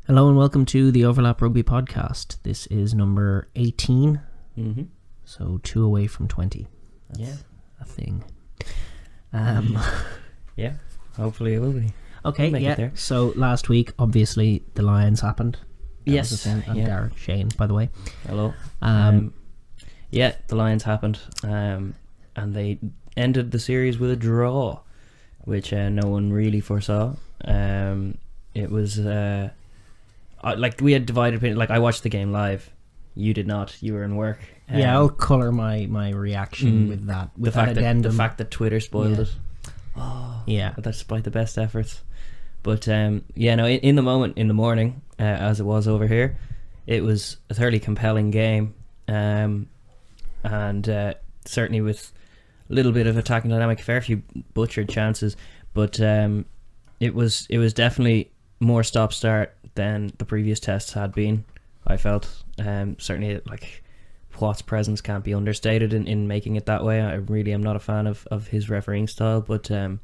Hello and welcome to the Overlap Rugby podcast. This is number 18, so 2 away from 20. That's a thing. Yeah, hopefully it will be. Okay, We'll make it there. So last week, obviously, the Lions happened. Yes, Was a thing. And Daragh, Shane, by the way. Hello. Yeah, the Lions happened, and they ended the series with a draw, which no one really foresaw. It was like we had divided opinion. Like I watched the game live, you did not. You were in work. I'll colour my reaction with that. With the fact that Twitter spoiled it. Yeah, Despite the best efforts. But in the moment, in the morning, as it was over here, it was a thoroughly compelling game, and certainly with a little bit of attacking dynamic, fair few butchered chances, but it was definitely more stop-start than the previous tests had been. I felt certainly like Watt's presence can't be understated in making it that way. I really am not a fan of his refereeing style, but there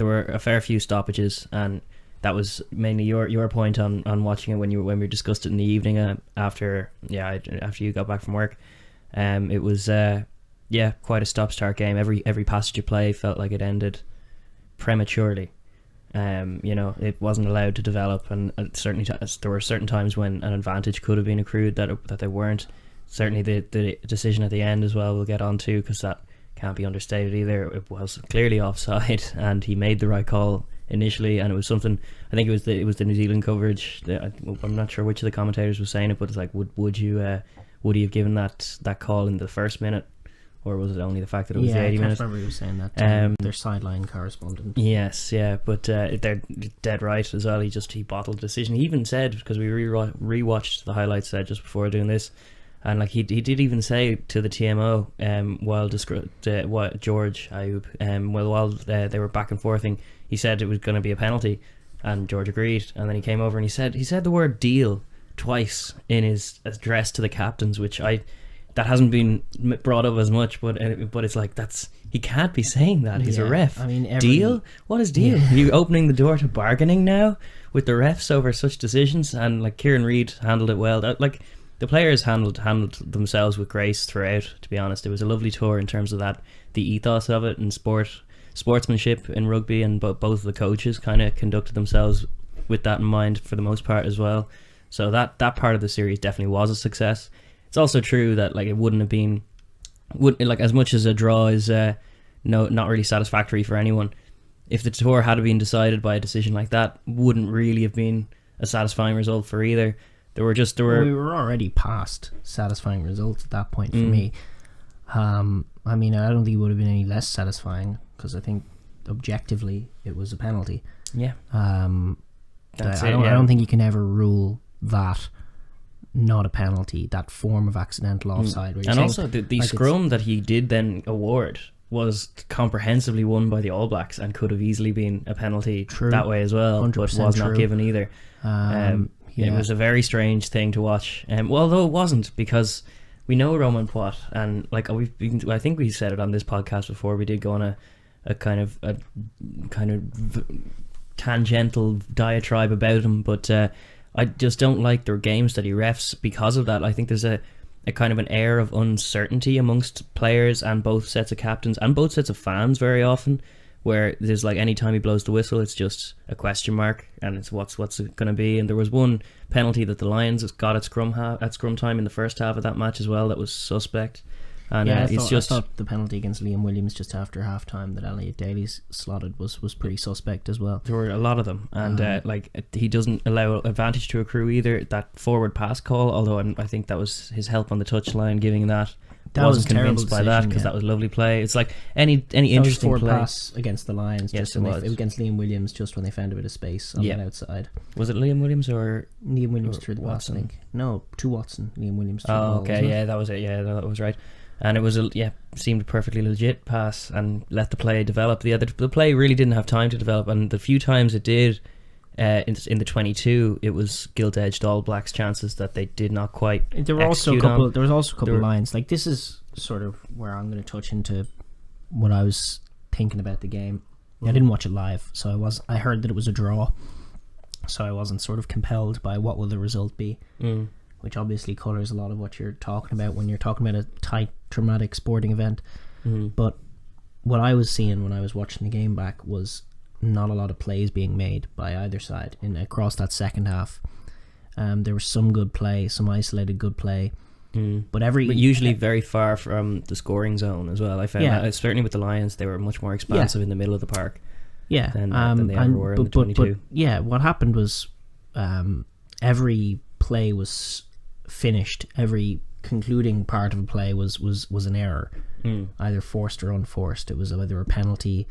were a fair few stoppages, and that was mainly your point on watching it when we discussed it in the evening after you got back from work. It was quite a stop-start game. Every passage of play felt like it ended prematurely. It wasn't allowed to develop, and certainly there were certain times when an advantage could have been accrued that they weren't. Certainly the decision at the end as well we'll get on to, because that can't be understated either. It was clearly offside, and he made the right call initially, and it was something. I think it was the New Zealand coverage. I'm not sure which of the commentators was saying it, but it's like, would he have given that call in the first minute, or was it only the fact that it was the 80 minutes? I remember you saying that. Their sideline correspondent. Yes, yeah, but they're dead right as well. He bottled the decision. He even said, because we rewatched the highlights just before doing this, and like he did even say to the TMO while George Ayoub while they were back and forthing, he said it was going to be a penalty, and George agreed, and then he came over and he said the word deal twice in his address to the captains, which that hasn't been brought up as much, but it's like he can't be saying that. He's a ref. I mean, deal? What is deal? Are you opening the door to bargaining now with the refs over such decisions? And like Kieran Reid handled it well. The players handled themselves with grace throughout, to be honest. It was a lovely tour in terms of that, the ethos of it, and sportsmanship in rugby, and both of the coaches kind of conducted themselves with that in mind for the most part as well. So that part of the series definitely was a success. It's also true that like it wouldn't have been, as much as a draw is not really satisfactory for anyone. If the tour had been decided by a decision like that, wouldn't really have been a satisfying result for either. We were already past satisfying results at that point for me. I mean, I don't think it would have been any less satisfying, because I think objectively it was a penalty. Yeah. I don't think you can ever rule that not a penalty, that form of accidental offside. And also the scrum that he did then award was comprehensively won by the All Blacks and could have easily been a penalty that way as well, but was not given either. It was a very strange thing to watch. Although it wasn't, because we know Romain Poit, and like I think we said it on this podcast before. We did go on a kind of tangential diatribe about him, but I just don't like their games that he refs because of that. I think there's a kind of an air of uncertainty amongst players and both sets of captains and both sets of fans very often, where there's like any time he blows the whistle, it's just a question mark, and it's what's it going to be. And there was one penalty that the Lions got at scrum time in the first half of that match as well that was suspect. And I thought the penalty against Liam Williams just after half time that Elliot Daly's slotted was pretty suspect as well. There were a lot of them, and he doesn't allow advantage to accrue either. That forward pass call, although I think that was his help on the touchline giving that. Wasn't convinced by that, because that was lovely play. It's like any interesting forward play. Pass against the Lions, just against Liam Williams, just when they found a bit of space on that outside. Was it Liam Williams or Liam Williams through the Watson? pass, I think. No, to Watson. Liam Williams through the ball. Okay, yeah, that was it. Yeah, that was right. And it was seemed a perfectly legit pass and let the play develop. The play really didn't have time to develop, and the few times it did, in the 22, it was gilt-edged All Blacks chances that they did not quite. There was also a couple lines. Like, this is sort of where I'm going to touch into what I was thinking about the game. I didn't watch it live, so I heard that it was a draw. so I wasn't sort of compelled by what will the result be, Mm. which obviously colours a lot of what you're talking about when you're talking about a tight, dramatic sporting event. Mm. But what I was seeing when I was watching the game back was not a lot of plays being made by either side across that second half. There was some good play, some isolated good play, but usually very far from the scoring zone as well. I found that certainly with the Lions, they were much more expansive in the middle of the park. Yeah, than they ever were in the 22. But what happened was every play was finished. Every concluding part of a play was an error, either forced or unforced. It was either a penalty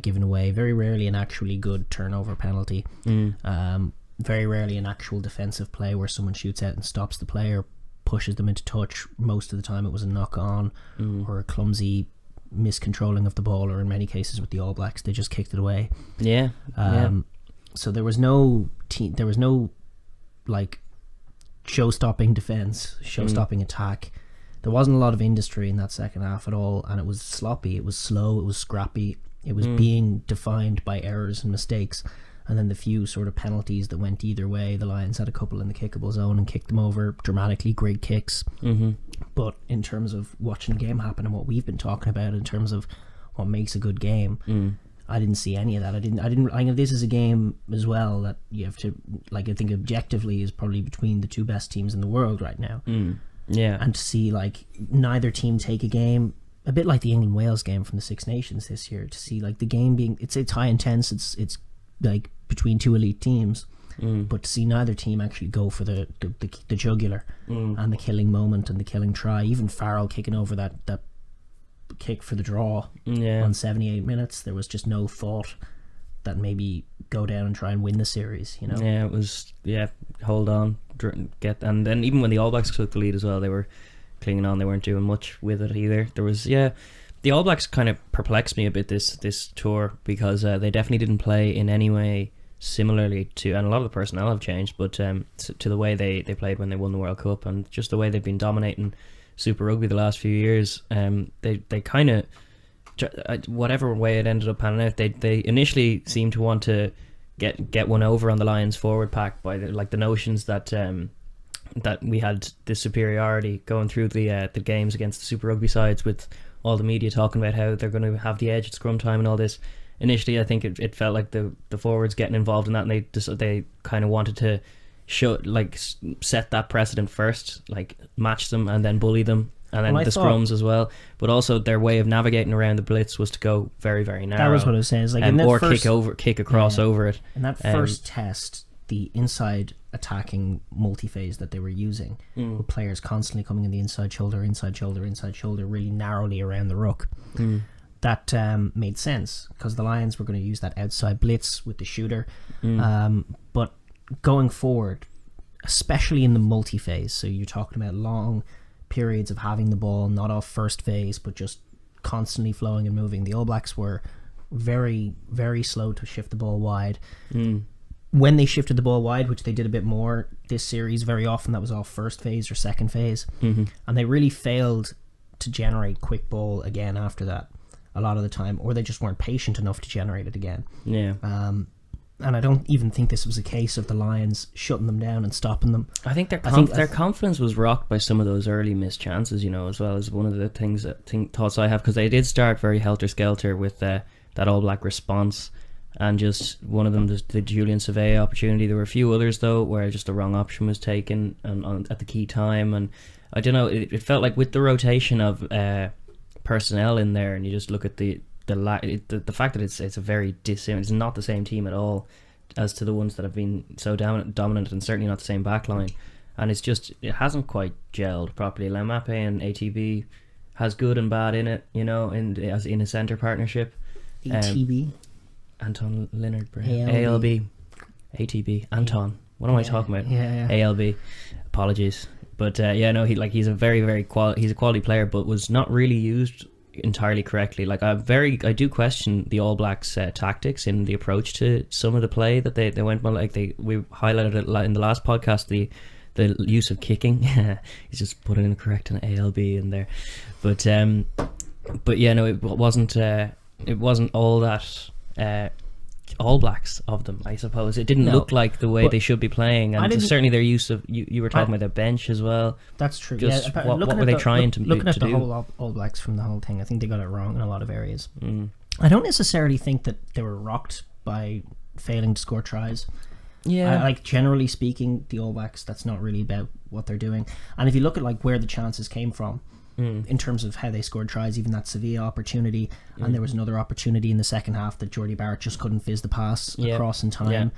given away, very rarely an actually good turnover penalty, very rarely an actual defensive play where someone shoots out and stops the player, pushes them into touch. Most of the time it was a knock on or a clumsy miscontrolling of the ball, or in many cases with the All Blacks they just kicked it away. So there was no like show-stopping defense, show-stopping attack. There wasn't a lot of industry in that second half at all, and it was sloppy, it was slow, it was scrappy, it was being defined by errors and mistakes. And then the few sort of penalties that went either way, the Lions had a couple in the kickable zone and kicked them over dramatically, great kicks. But in terms of watching the game happen and what we've been talking about in terms of what makes a good game, I didn't see any of that. I know this is a game as well that you have to, like, I think objectively is probably between the two best teams in the world right now. And to see like neither team take a game, a bit like the England-Wales game from the Six Nations this year, to see like the game being, it's high intense, it's like between two elite teams, but to see neither team actually go for the jugular and the killing moment and the killing try. Even Farrell kicking over that kick for the draw on 78 minutes, there was just no thought that maybe go down and try and win the series, you know. It was hold on, and then even when the All Blacks took the lead as well, they were clinging on. They weren't doing much with it either. There was the All Blacks kind of perplexed me a bit this tour, because they definitely didn't play in any way similarly to, and a lot of the personnel have changed, but to the way they played when they won the World Cup, and just the way they've been dominating Super Rugby the last few years. They kind of, whatever way it ended up panning out, they initially seemed to want to get one over on the Lions forward pack by the notions that that we had this superiority going through the games against the Super Rugby sides, with all the media talking about how they're going to have the edge at scrum time and all this. Initially, I think it felt like the forwards getting involved in that, and they kind of wanted to set that precedent first, like match them and then bully them, and then scrums as well. But also their way of navigating around the blitz was to go very, very narrow. That was what I was saying. It's like or kick across over it. In that first test, the inside attacking multi-phase that they were using, with players constantly coming in the inside shoulder, really narrowly around the ruck. That made sense because the Lions were going to use that outside blitz with the shooter. But going forward, especially in the multi-phase, so you're talking about long periods of having the ball not off first phase but just constantly flowing and moving, the All Blacks were very, very slow to shift the ball wide. When they shifted the ball wide, which they did a bit more this series, very often that was off first phase or second phase, and they really failed to generate quick ball again after that a lot of the time, or they just weren't patient enough to generate it again. And I don't even think this was a case of the Lions shutting them down and stopping them. I think their confidence was rocked by some of those early missed chances, you know, as well as one of the thoughts I have, because they did start very helter-skelter with that All Black response, and just one of them, the Julian Sauvé opportunity. There were a few others though where just the wrong option was taken at the key time, and I don't know, it felt like with the rotation of personnel in there, and you just look at the fact that it's a very it's not the same team at all as to the ones that have been so dominant, and certainly not the same backline, and it hasn't quite gelled properly. Lemape and ATB has good and bad in it, you know, as in a centre partnership. ATB, Anton Leonard Brown, ALB, ATB, Anton. What am I talking about? ALB. Apologies, but he's a very, very he's a quality player, but was not really used entirely correctly. Like I do question the All Blacks tactics in the approach to some of the play that they went. Well, like we highlighted it in the last podcast, the use of kicking. He's just putting in correct an ALB in there, but it wasn't all that All Blacks of them, I suppose. It didn't No, look like the way but they should be playing, I and didn't- certainly their use of you were talking about their bench as well. That's true. Just but what looking were at they the- trying to looking at to the do? whole All Blacks from the whole thing? I think they got it wrong in a lot of areas. I don't necessarily think that they were rocked by failing to score tries. Yeah, Like generally speaking, the All Blacks, that's not really about what they're doing. And if you look at like where the chances came from, in terms of how they scored tries, even that Sevilla opportunity, and there was another opportunity in the second half that Jordy Barrett just couldn't fizz the pass across in time.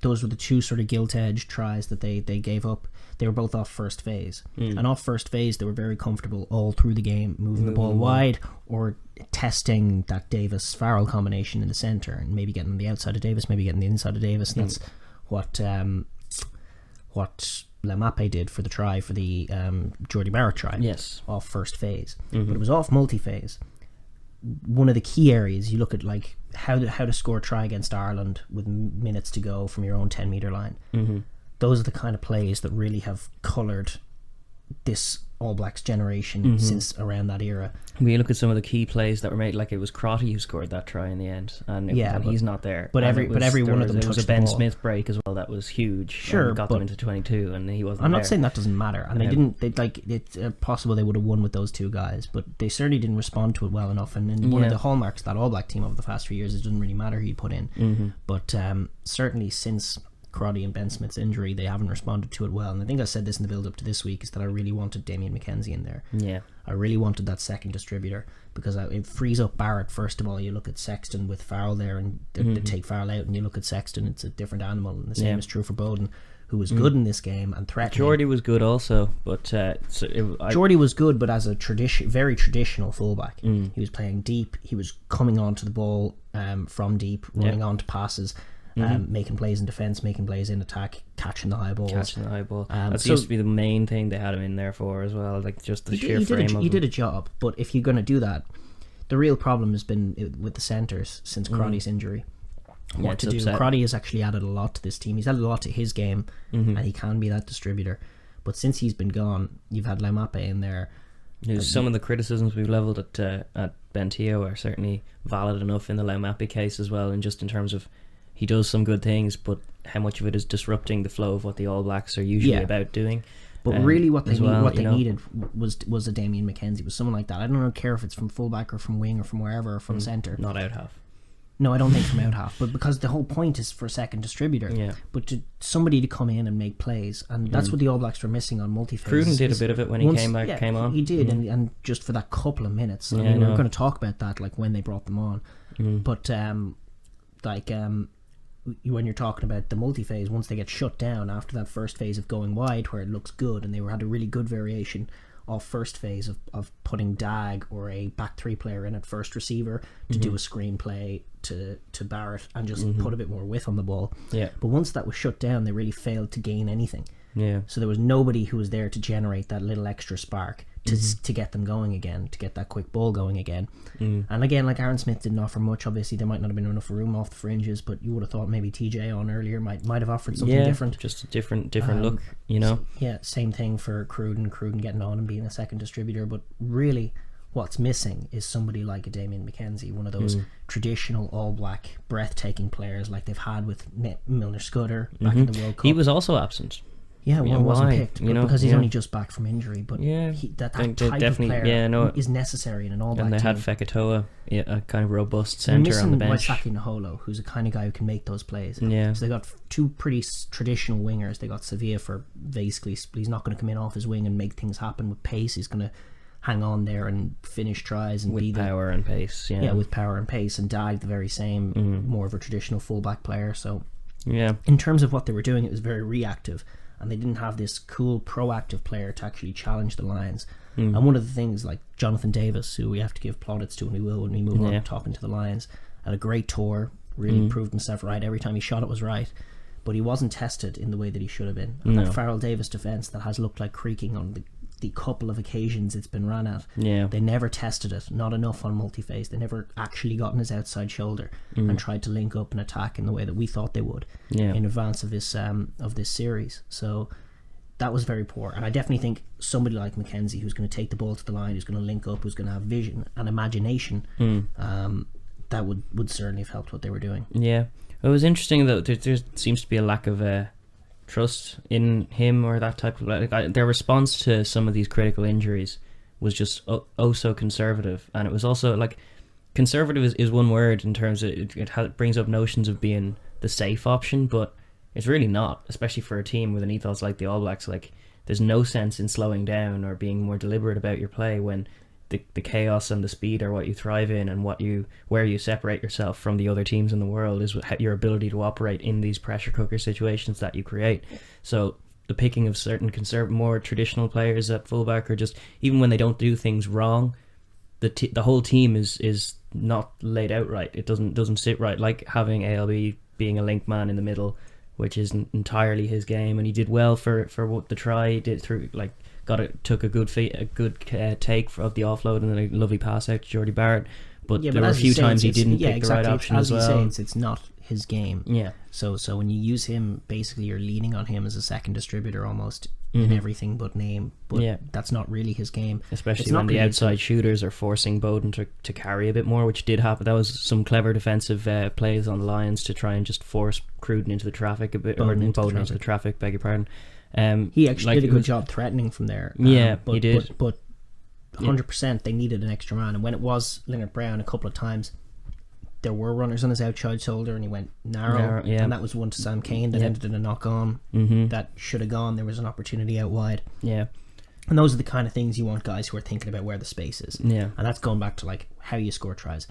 Those were the two sort of gilt-edged tries that they gave up. They were both off first phase, and off first phase they were very comfortable all through the game, moving the ball wide or testing that Davis-Farrell combination in the centre, and maybe getting on the outside of Davis, maybe getting the inside of Davis. And that's what Lemape did for the try, for the Jordy Barrett try. Yes. Off first phase, but it was off multi-phase. One of the key areas, you look at like how to score a try against Ireland with minutes to go from your own 10-metre line. Those are the kind of plays that really have coloured this All Blacks generation since around that era. We look at some of the key plays that were made, like it was Crotty who scored that try in the end, and he's not there. But And every one of them there was touched a the Ben ball. Smith break as well that was huge. Sure, and got but them into 22, and he wasn't. I'm there. not saying that doesn't matter, and they didn't. They like it's possible they would have won with those two guys, but they certainly didn't respond to it well enough. And one of the hallmarks of that All Black team over the past few years, it doesn't really matter who you put in, but certainly since Crotty and Ben Smith's injury, they haven't responded to it well. And I think I said this in the build up to this week, is that I really wanted Damien McKenzie in there. Yeah, I really wanted that second distributor, because it frees up Barrett. First of all, you look at Sexton with Farrell there, and they take Farrell out, and you look at Sexton, it's a different animal. And the same is true for Bowden, who was good in this game and threatening. Jordy was good also, but Jordy was good, but as a very traditional fullback. He was playing deep. He was coming onto the ball from deep, running onto passes. Making plays in defence, making plays in attack, catching the high balls. That seems to be the main thing they had him in there for as well, like just the sheer frame of him. He did a job, but if you're going to do that, the real problem has been with the centres since Crotty's injury. What to do? Upsetting. Crotty has actually added a lot to this team. He's added a lot to his game, and he can be that distributor. But since he's been gone, you've had Lemape in there. Some of the criticisms we've levelled at Bentio are certainly valid enough in the Lemape case as well, and just in terms of he does some good things, but how much of it is disrupting the flow of what the All Blacks are usually about doing. But really what they needed was a Damien McKenzie, was someone like that. I don't care if it's from fullback or from wing or from wherever or from centre. Not out half. No, I don't think from out half, but because the whole point is for a second distributor. Yeah. But somebody to come in and make plays, and that's what the All Blacks were missing on multi-phase. Cruden did a bit of it when he came on. He did, and just for that couple of minutes. I mean, we're going to talk about that, like when they brought them on. But when you're talking about the multi-phase, once they get shut down after that first phase of going wide, where it looks good, and they had a really good variation of first phase of putting Dag or a back three player in at first receiver to do a screen play to Barrett and just put a bit more width on the ball. Yeah. But once that was shut down, they really failed to gain anything. Yeah. So there was nobody who was there to generate that little extra spark to get them going again, to get that quick ball going again. And again, like Aaron Smith didn't offer much. Obviously, there might not have been enough room off the fringes, but you would have thought maybe TJ on earlier might have offered something different. Just a different look, you know. Yeah, same thing for Cruden getting on and being a second distributor. But really, what's missing is somebody like a Damien McKenzie, one of those traditional All Black breathtaking players like they've had with Milner Scudder back in the World Cup. He was also absent. Yeah, well, wasn't picked because he's only just back from injury. But that type of player is necessary in an All Black team. And they had Fekitoa, a kind of robust centre on the bench. Waisake Naholo, who's a kind of guy who can make those plays. Yeah. So they got two pretty traditional wingers. They got Sevilla for basically, he's not going to come in off his wing and make things happen with pace. He's going to hang on there and finish tries and with power and pace. Yeah, with power and pace. And Dag the very same, more of a traditional fullback player. So in terms of what they were doing, it was very reactive. And they didn't have this cool, proactive player to actually challenge the Lions. And one of the things, like Jonathan Davis, who we have to give plaudits to, and we will when we move on talking to the Lions, had a great tour, really proved himself right. Every time he shot, it was right. But he wasn't tested in the way that he should have been. And that Farrell Davis defence that has looked like creaking on the couple of occasions it's been ran at, they never tested it, not enough on multi-phase. They never actually got on his outside shoulder and tried to link up and attack in the way that we thought they would in advance of this series. So that was very poor, and I definitely think somebody like McKenzie, who's going to take the ball to the line, who's going to link up, who's going to have vision and imagination, that would certainly have helped what they were doing. Yeah, it was interesting though. There seems to be a lack of trust in him or that type of their response to some of these critical injuries was just so conservative, and it was also like conservative is one word in terms of it brings up notions of being the safe option, but it's really not, especially for a team with an ethos like the All Blacks. Like, there's no sense in slowing down or being more deliberate about your play when the chaos and the speed are what you thrive in, and where you separate yourself from the other teams in the world is your ability to operate in these pressure cooker situations that you create. So the picking of certain more traditional players at fullback, or just even when they don't do things wrong, the whole team is not laid out right. It doesn't sit right. Like having ALB being a link man in the middle, which isn't entirely his game, and he did well for what the try he did through took a good take of the offload and then a lovely pass out to Jordy Barrett. But there were a few times he didn't pick the right option as well. As it's not his game. Yeah. So when you use him, basically you're leaning on him as a second distributor almost in everything but name. But that's not really his game. Especially when the outside shooters are forcing Bowden to carry a bit more, which did happen. That was some clever defensive plays on the Lions to try and just force Cruden into the traffic a bit, Bowden into the traffic, beg your pardon. He actually did a good job threatening from there. He did. But 100% they needed an extra man, and when it was Leonard Brown a couple of times, there were runners on his outside shoulder and he went narrow, and that was one to Sam Cane that ended in a knock on that should have gone. There was an opportunity out wide, and those are the kind of things you want guys who are thinking about where the space is, and that's going back to like how you score tries.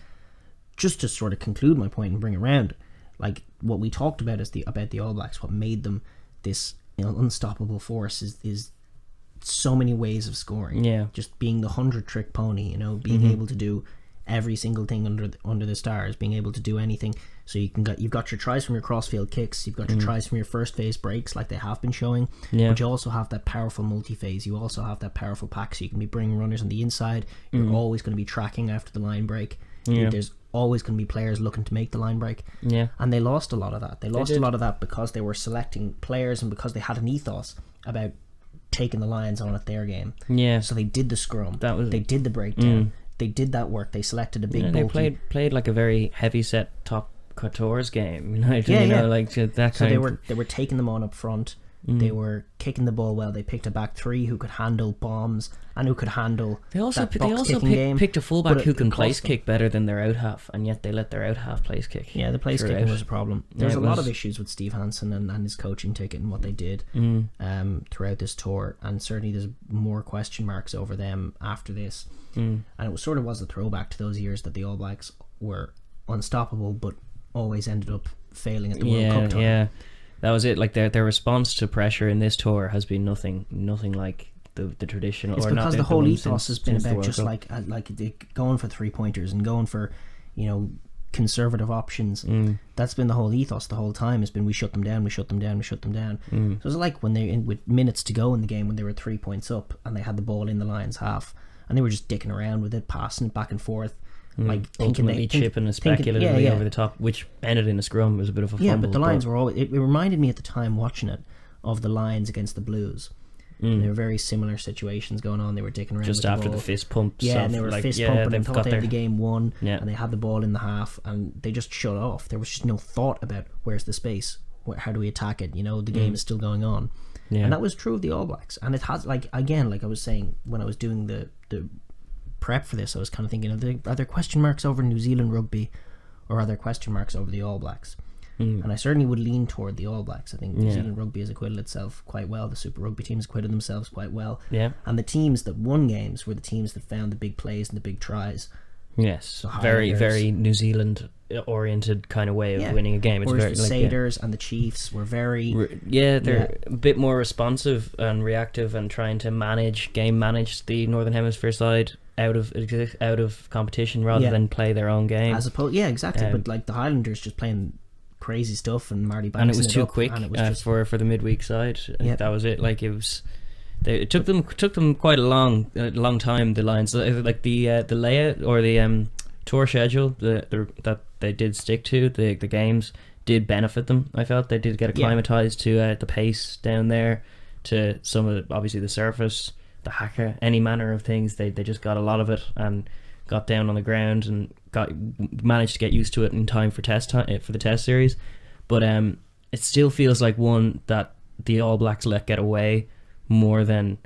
Just to sort of conclude my point and bring it around, like what we talked about is about the All Blacks, what made them this unstoppable force is so many ways of scoring. Just being the 100-trick pony, being able to do every single thing under the stars, being able to do anything. So you've got your tries from your crossfield kicks, you've got your tries from your first phase breaks like they have been showing, but you also have that powerful multi-phase, you also have that powerful pack, so you can be bringing runners on the inside. You're always going to be tracking after the line break. There's always going to be players looking to make the line break, and they lost a lot of that. They lost a lot of that because they were selecting players and because they had an ethos about taking the Lions on at their game. So they did the scrum, they did the breakdown, they did that work. They selected a big bulky. They played like a very heavy set top couture's game. Like that kind. So they were taking them on up front. They were kicking the ball well. They picked a back three who could handle bombs and who could handle. They also picked a fullback who can place kick better than their out half, and yet they let their out half place kick. Yeah, the place kicking was a problem. There's a lot of issues with Steve Hansen and his coaching ticket and what they did throughout this tour, and certainly there's more question marks over them after this. And it was a throwback to those years that the All Blacks were unstoppable, but always ended up failing at the World Cup time. Yeah. That was it. Like their response to pressure in this tour has been nothing like the traditional. It's or because not the whole ethos has been since about just like going for 3-pointers and going for conservative options. That's been the whole ethos the whole time. Has been we shut them down. So it's like when they with minutes to go in the game when they were 3 points up and they had the ball in the Lions half and they were just dicking around with it, passing it back and forth. Like ultimately chipping a speculatively over the top, which ended in a scrum. It was a bit of a fumble. Yeah, but the Lions were always. It reminded me at the time watching it of the Lions against the Blues. There were very similar situations going on. They were dicking around just with after the ball. The fist pump. And they were fist pumping and thought they had the game won. And they had the ball in the half, and they just shut off. There was just no thought about where's the space, how do we attack it. The game is still going on, and that was true of the All Blacks. And it has like I was saying when I was doing the prep for this, I was kind of thinking, are there question marks over New Zealand rugby, or are there question marks over the All Blacks? And I certainly would lean toward the All Blacks. I think New Zealand rugby has acquitted itself quite well. The Super Rugby teams acquitted themselves quite well. And the teams that won games were the teams that found the big plays and the big tries. Yes, so very New Zealand oriented kind of way of winning a game. It's Whereas very the Satyrs and the Chiefs were very they're a bit more responsive and reactive and trying to manage the Northern Hemisphere side out of competition rather than play their own game. As opposed, exactly. But like the Highlanders just playing crazy stuff and Marty Banks, and it was too quick for the midweek side. That was it. Like it was. It took them quite a long time. The Lions, like the layout or the tour schedule that they did stick to, the games did benefit them. I felt they did get acclimatized to the pace down there, to some of obviously the surface, the haka, any manner of things. They just got a lot of it and got down on the ground and managed to get used to it in time for for the test series, but it still feels like one that the All Blacks let get away more than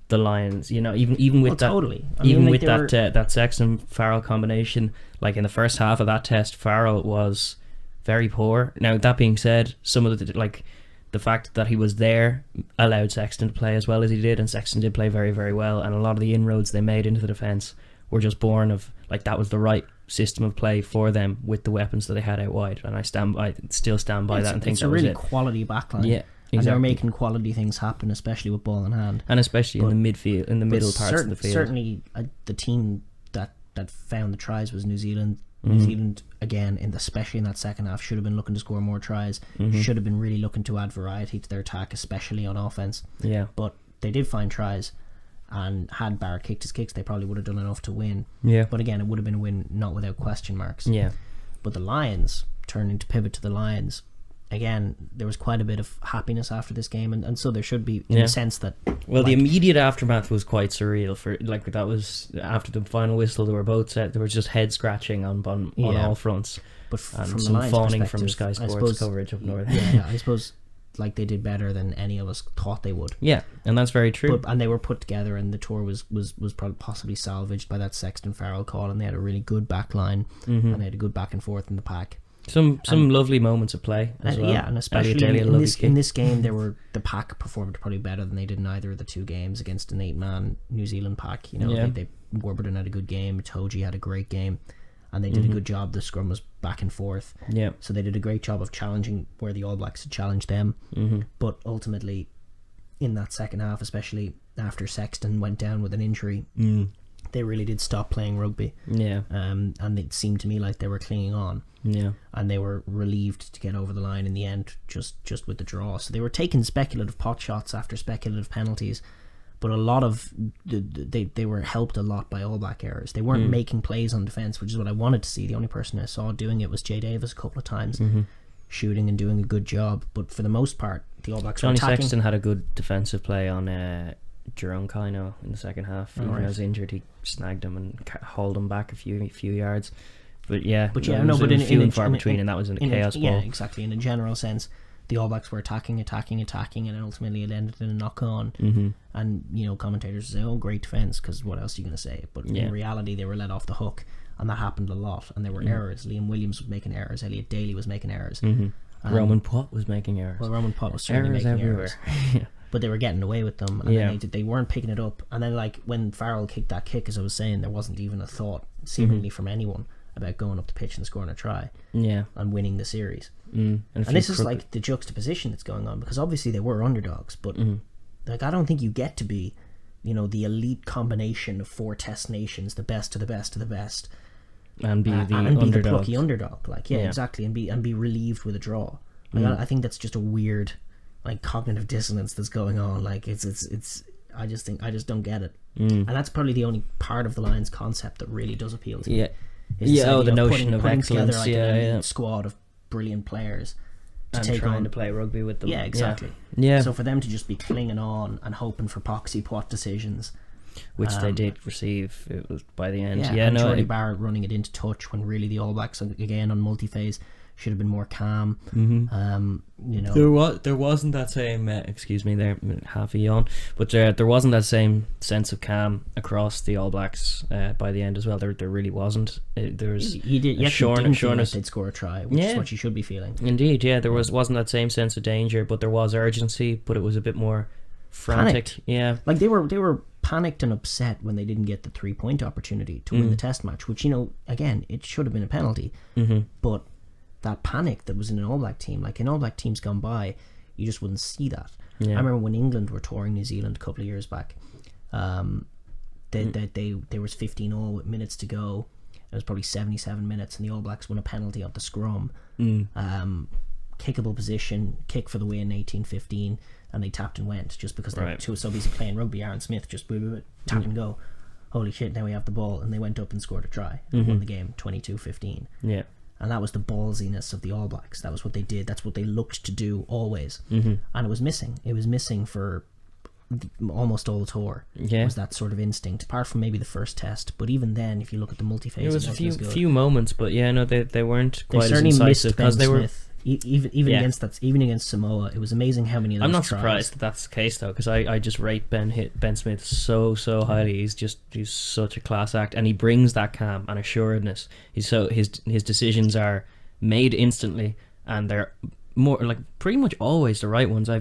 the Lions. You know, even with that, totally. With that Sexton Farrell combination, like in the first half of that test, Farrell was very poor. Now that being said, some of the fact that he was there allowed Sexton to play as well as he did, and Sexton did play very, very well, and a lot of the inroads they made into the defence were just born of, like, that was the right system of play for them with the weapons that they had out wide, and I still stand by that and think that was it. It's a really quality backline. Yeah, exactly. And they were making quality things happen, especially with ball in hand. And especially in the midfield, in the middle parts of the field. Certainly, the team that found the tries was New Zealand. Mm-hmm. New Zealand, again, especially in that second half, should have been looking to score more tries. Mm-hmm. Should have been really looking to add variety to their attack, especially on offense. Yeah. But they did find tries, and had Barrett kicked his kicks, they probably would have done enough to win. Yeah. But again, it would have been a win not without question marks. Yeah. But the Lions, turning to pivot to the Lions, again, there was quite a bit of happiness after this game, and so there should be, in the sense that... Well, the immediate aftermath was quite surreal. That was after the final whistle. They were both set. There was just head scratching on all fronts, but from and the some Lions' fawning from perspective, Sky Sports coverage up north. Yeah, I suppose they did better than any of us thought they would. Yeah, and that's very true. And they were put together, and the tour was probably possibly salvaged by that Sexton Farrell call, and they had a really good back line, and they had a good back and forth in the pack. Some lovely moments of play as well. Yeah, and especially in this game, the pack performed probably better than they did in either of the two games against an 8-man New Zealand pack. You know, they Warburton had a good game, Toji had a great game, and they did a good job. The scrum was back and forth. Yeah. So they did a great job of challenging where the All Blacks had challenged them. Mm-hmm. But ultimately, in that second half, especially after Sexton went down with an injury, they really did stop playing rugby. Yeah. And it seemed to me like they were clinging on. Yeah. And they were relieved to get over the line in the end, just with the draw. So they were taking speculative pot shots after speculative penalties, but a lot of they were helped a lot by All Black errors. They weren't making plays on defence, which is what I wanted to see. The only person I saw doing it was Jay Davis a couple of times, shooting and doing a good job. But for the most part, the All Blacks were attacking. Johnny Sexton had a good defensive play on Jerome Kino in the second half. When he was injured, he snagged him and hauled him back a few yards. But few and far between, and that was in a chaos ball. Yeah, exactly. In a general sense, the All Blacks were attacking, and ultimately it ended in a knock-on. And commentators say, "Oh, great defense," because what else are you going to say? But in reality, they were let off the hook, and that happened a lot. And there were errors. Liam Williams was making errors. Elliot Daly was making errors. Roman Pott was making errors. Well, Roman Pott was certainly making errors. But they were getting away with them, and they weren't picking it up. And then, like, when Farrell kicked that kick, as I was saying, there wasn't even a thought, seemingly from anyone, about going up the pitch and scoring a try and winning the series. And this is like the juxtaposition that's going on, because obviously they were underdogs, but like, I don't think you get to be the elite combination of 4 test nations, the best of the best of the best, and be the plucky underdog, like exactly, and be relieved with a draw. Like, I think that's just a weird, like, cognitive dissonance that's going on. Like, it's I just don't get it. And that's probably the only part of the Lions concept that really does appeal to me. The notion of excellence. Together, like, an elite squad of brilliant players and trying to play rugby with them. Yeah, exactly. Yeah. So for them to just be clinging on and hoping for poxy pot decisions, which they did receive, it was by the end. Jordy Barrett running it into touch when really the All Blacks, again on multi-phase, should have been more calm. There wasn't that same excuse me there, half a yawn, but there wasn't that same sense of calm across the All Blacks by the end as well. There really wasn't. There was sureness. They'd score a try, which is what you should be feeling. Indeed, there wasn't that same sense of danger, but there was urgency, but it was a bit more frantic. Panicked. Yeah, like they were panicked and upset when they didn't get the 3-point opportunity to win the test match, which again, it should have been a penalty, but that panic that was in an All Black team, like in All Black teams gone by, you just wouldn't see that. I remember when England were touring New Zealand a couple of years back, there was 15-all with minutes to go. It was probably 77 minutes, and the All Blacks won a penalty off the scrum. Kickable position, kick for the win, 18-15, and they tapped and went, just because they were so busy playing rugby. Aaron Smith just tap and go. Holy shit, now we have the ball, and they went up and scored a try and won the game 22-15. Yeah. And that was the ballsiness of the All Blacks. That was what they did. That's what they looked to do always. And it was missing. It was missing for almost all tour. Yeah. Was that sort of instinct, apart from maybe the first test. But even then, if you look at the multi-phase, It was a few moments, but yeah, no, they weren't they quite as certainly incisive missed Ben because they were. Smith. Even against Samoa, it was amazing how many of those I'm not tries. surprised that that's the case though, because I just rate Ben Smith so highly. He's such a class act, and he brings that calm and assuredness. His decisions are made instantly, and they're more like pretty much always the right ones. I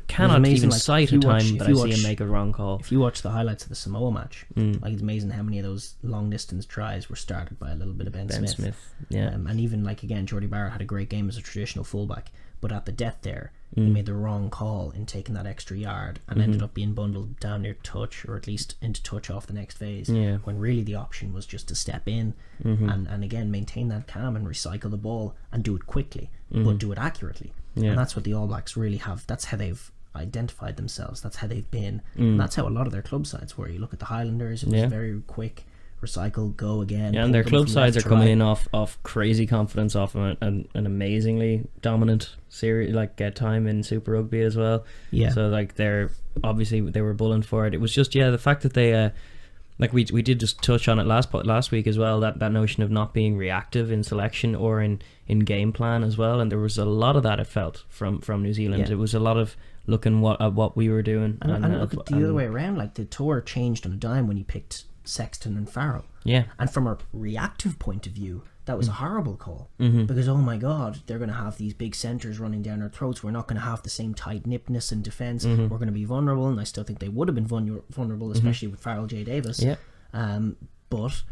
cannot even cite a time that I see him make a wrong call. If you watch the highlights of the Samoa match, like it's amazing how many of those long distance tries were started by a little bit of Ben Smith. Yeah, and even like again, Jordy Barrett had a great game as a traditional fullback, but at the death there, he made the wrong call in taking that extra yard and ended up being bundled down near touch, or at least into touch off the next phase. Yeah. When really the option was just to step in and again maintain that calm and recycle the ball and do it quickly, but do it accurately. Yeah. And that's what the All Blacks really have. That's how they've identified themselves. That's how they've been. And that's how a lot of their club sides were. You look at the Highlanders, it was very quick, recycle, go again. Yeah, and their club sides are coming in off crazy confidence, off an amazingly dominant series, like time in Super Rugby as well. Yeah. So like they were bulling for it. It was just the fact that they like we did just touch on it last week as well, that notion of not being reactive in selection or in game plan as well, and there was a lot of that, it felt, from New Zealand. Yeah. It was a lot of looking at what we were doing, and look at the other way around. Like the tour changed on a dime when you picked Sexton and Farrell. Yeah. And from a reactive point of view, that was a horrible call, because oh my god, they're going to have these big centres running down our throats. We're not going to have the same tight nipness in defence. We're going to be vulnerable, and I still think they would have been vulnerable, especially with Farrell J. Davis. Yeah. But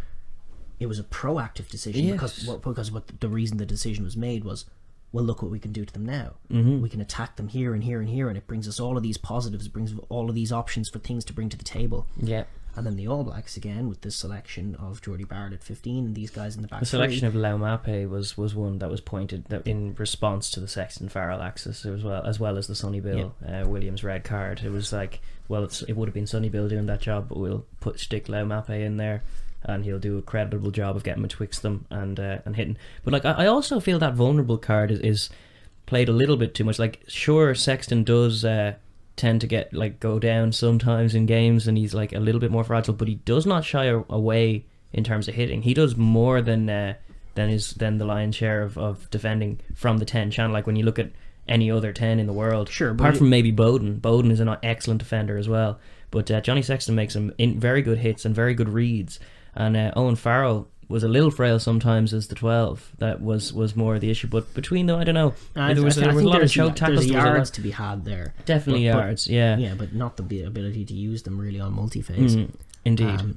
it was a proactive decision, because what the reason the decision was made was, well, look what we can do to them now. We can attack them here and here and here, and it brings us all of these positives. It brings all of these options for things to bring to the table. Yeah. And then the All Blacks, again, with this selection of Jordy Barrett at 15 and these guys in the back. The selection of Laumape was one that was pointed that in response to the Sexton Farrell axis, as well as the Sonny Bill Williams red card. It was like, well, it would have been Sonny Bill doing that job, but we'll stick Laumape in there, and he'll do a creditable job of getting betwixt them and hitting. But like I also feel that vulnerable card is played a little bit too much. Like, sure, Sexton does tend to go down sometimes in games, and he's like a little bit more fragile, but he does not shy away in terms of hitting. He does more than the lion's share of defending from the 10 channel. Like when you look at any other 10 in the world, sure, apart from maybe Bowden is an excellent defender as well, but Johnny Sexton makes some very good hits and very good reads, and Owen Farrell was a little frail sometimes as the 12. That was more the issue. But between them, I don't know. There was a lot of choke tackles. There's yards to be had there. Definitely yards, yeah. Yeah, but not the ability to use them really on multi-phase. Indeed.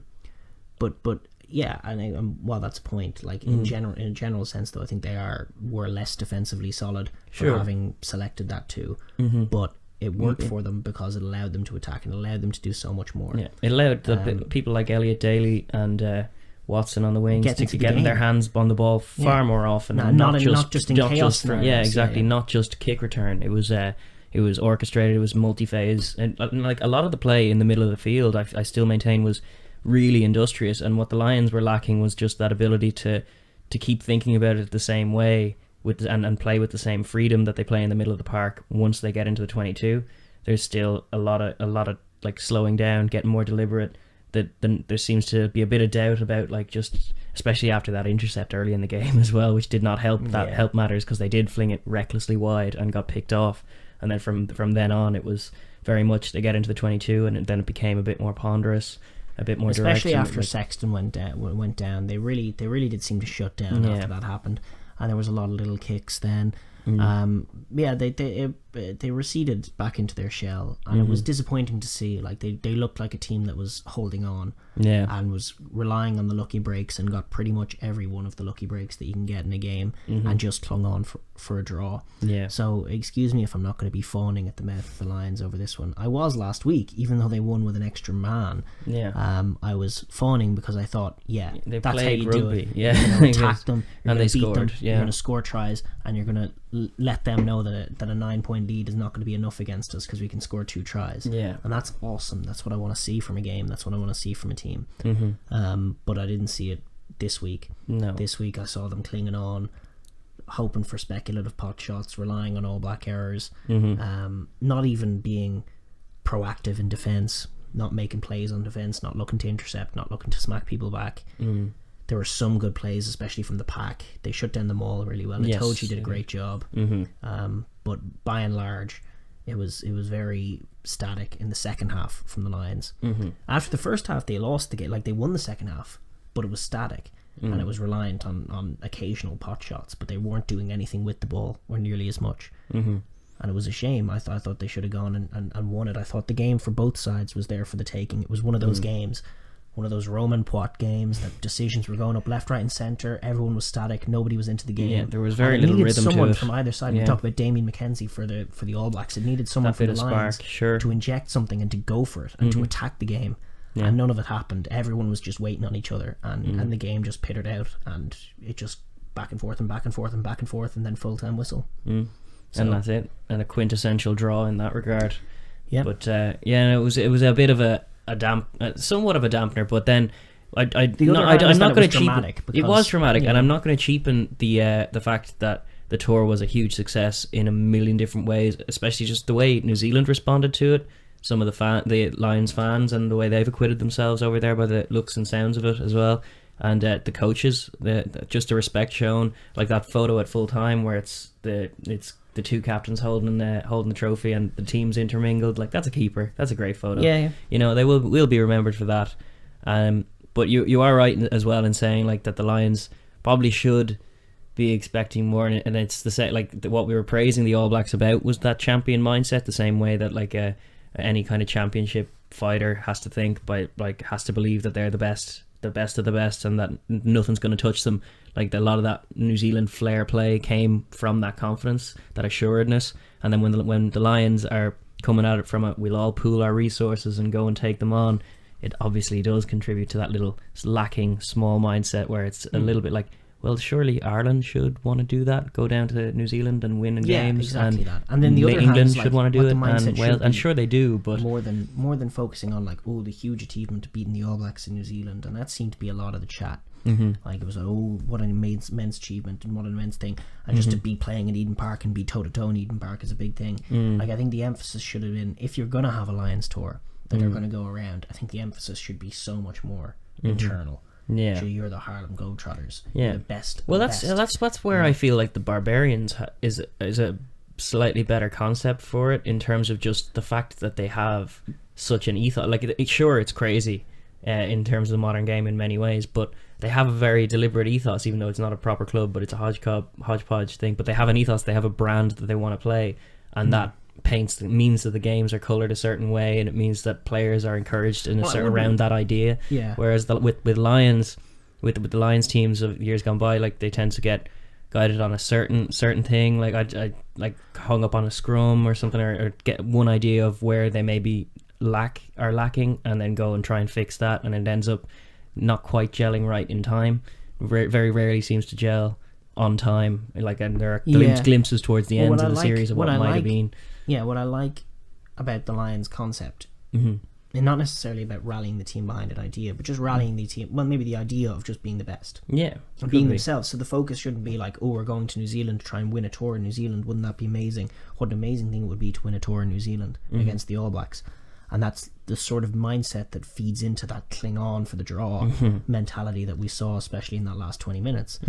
But yeah, and while that's a point, like in a general sense, though, I think were less defensively solid for having selected that too. But it worked for them because it allowed them to attack and allowed them to do so much more. Yeah, it allowed people like Elliot Daly and Watson on the wings to get their hands on the ball far more often, not just in chaos. Not just kick return. It was orchestrated. It was multi-phase, and like a lot of the play in the middle of the field, I still maintain was really industrious. And what the Lions were lacking was just that ability to keep thinking about it the same way and play with the same freedom that they play in the middle of the park. Once they get into the 22, there's still a lot of like slowing down, getting more deliberate. Then there seems to be a bit of doubt about, like, just especially after that intercept early in the game as well, which did not help help matters, because they did fling it recklessly wide and got picked off. And then from then on, it was very much they get into the 22, and then it became a bit more ponderous, a bit more direct. Especially after Sexton went down, they really did seem to shut down after that happened, and there was a lot of little kicks then. They receded back into their shell, and it was disappointing to see. Like they looked like a team that was holding on, and was relying on the lucky breaks, and got pretty much every one of the lucky breaks that you can get in a game, and just clung on for a draw. So excuse me if I'm not going to be fawning at the mouth of the Lions over this one. I was last week, even though they won with an extra man. I was fawning because I thought, that's how you rugby. do it. You're going to attack them, and they scored. Them, you're going to score tries, and you're going to let them know that a 9-point lead is not going to be enough against us, because we can score 2 tries. And that's awesome. That's what I want to see from a game. That's what I want to see from a team. But I didn't see it this week. This week I saw them clinging on, hoping for speculative pot shots, relying on All Black errors, not even being proactive in defence, not making plays on defence, not looking to intercept, not looking to smack people back. There were some good plays, especially from the pack. They shut down the maul really well. Yes. Itoji did a great job. But by and large, it was very static in the second half from the Lions. After the first half, they lost the game. Like, they won the second half, but it was static. And it was reliant on occasional pot shots, but they weren't doing anything with the ball, or nearly as much. And it was a shame. I thought they should have gone and won it. I thought the game for both sides was there for the taking. It was one of those games, one of those Roman Poit games that decisions were going up left, right and centre. Everyone was static. Nobody was into the game. Yeah, there was very little rhythm to it. Someone from either side. We talked about Damien McKenzie for the All Blacks. It needed someone from the Lions to inject something and to go for it and to attack the game. And none of it happened. Everyone was just waiting on each other, and the game just pittered out, and it just back and forth and back and forth and back and forth, and then full-time whistle. So, and that's it. And a quintessential draw in that regard. Yeah. But it was a bit of a somewhat of a dampener. But then I'm not going to cheapen. It was dramatic, and I'm not going to cheapen the fact that the tour was a huge success in a million different ways, especially just the way New Zealand responded to it. Some of the Lions fans and the way they've acquitted themselves over there by the looks and sounds of it as well, and the coaches, just the respect shown, like that photo at full time where it's the two captains holding the trophy and the teams intermingled. Like, that's a keeper. That's a great photo. Yeah. You know, they will be remembered for that. But you are right as well in saying like that the Lions probably should be expecting more, and it's the same, like what we were praising the All Blacks about was that champion mindset, the same way that like any kind of championship fighter has to think has to believe that they're the best of the best, and that nothing's going to touch them. Like, a lot of that New Zealand flair play came from that confidence, that assuredness. And then when the Lions are coming at it from we'll all pool our resources and go and take them on, it obviously does contribute to that little lacking small mindset where it's a little bit like, well, surely Ireland should want to do that, go down to New Zealand and win in games, exactly that. And then the other England hand, should want to do it, and Wales, and sure they do, but more than focusing on like, the huge achievement of beating the All Blacks in New Zealand, and that seemed to be a lot of the chat. Like, it was like, what an immense achievement and what an immense thing, and just to be playing in Eden Park and be toe to toe in Eden Park is a big thing. Like, I think the emphasis should have been, if you're gonna have a Lions tour that are going to go around, I think the emphasis should be so much more internal. Yeah, so you're the Harlem Globetrotters. Yeah, you're the best. Well, that's where I feel like the Barbarians is a slightly better concept for it, in terms of just the fact that they have such an ethos. Like, sure, it's crazy in terms of the modern game in many ways, but they have a very deliberate ethos, even though it's not a proper club, but it's a hodgepodge thing. But they have an ethos. They have a brand that they want to play, and that means that the games are coloured a certain way, and it means that players are encouraged in around that idea. Yeah. Whereas with Lions, with the Lions teams of years gone by, like, they tend to get guided on a certain thing. Like, I like hung up on a scrum or something, or get one idea of where they maybe lacking, and then go and try and fix that, and it ends up not quite gelling right in time. Very rarely seems to gel on time. Like, and there are glimpses towards the end of the series of what might have been. Yeah, what I like about the Lions concept, and not necessarily about rallying the team behind an idea, but just rallying the team, well, maybe the idea of just being the best. Yeah. And being themselves. So the focus shouldn't be like, we're going to New Zealand to try and win a tour in New Zealand. Wouldn't that be amazing? What an amazing thing it would be to win a tour in New Zealand against the All Blacks. And that's the sort of mindset that feeds into that cling on for the draw mentality that we saw, especially in that last 20 minutes.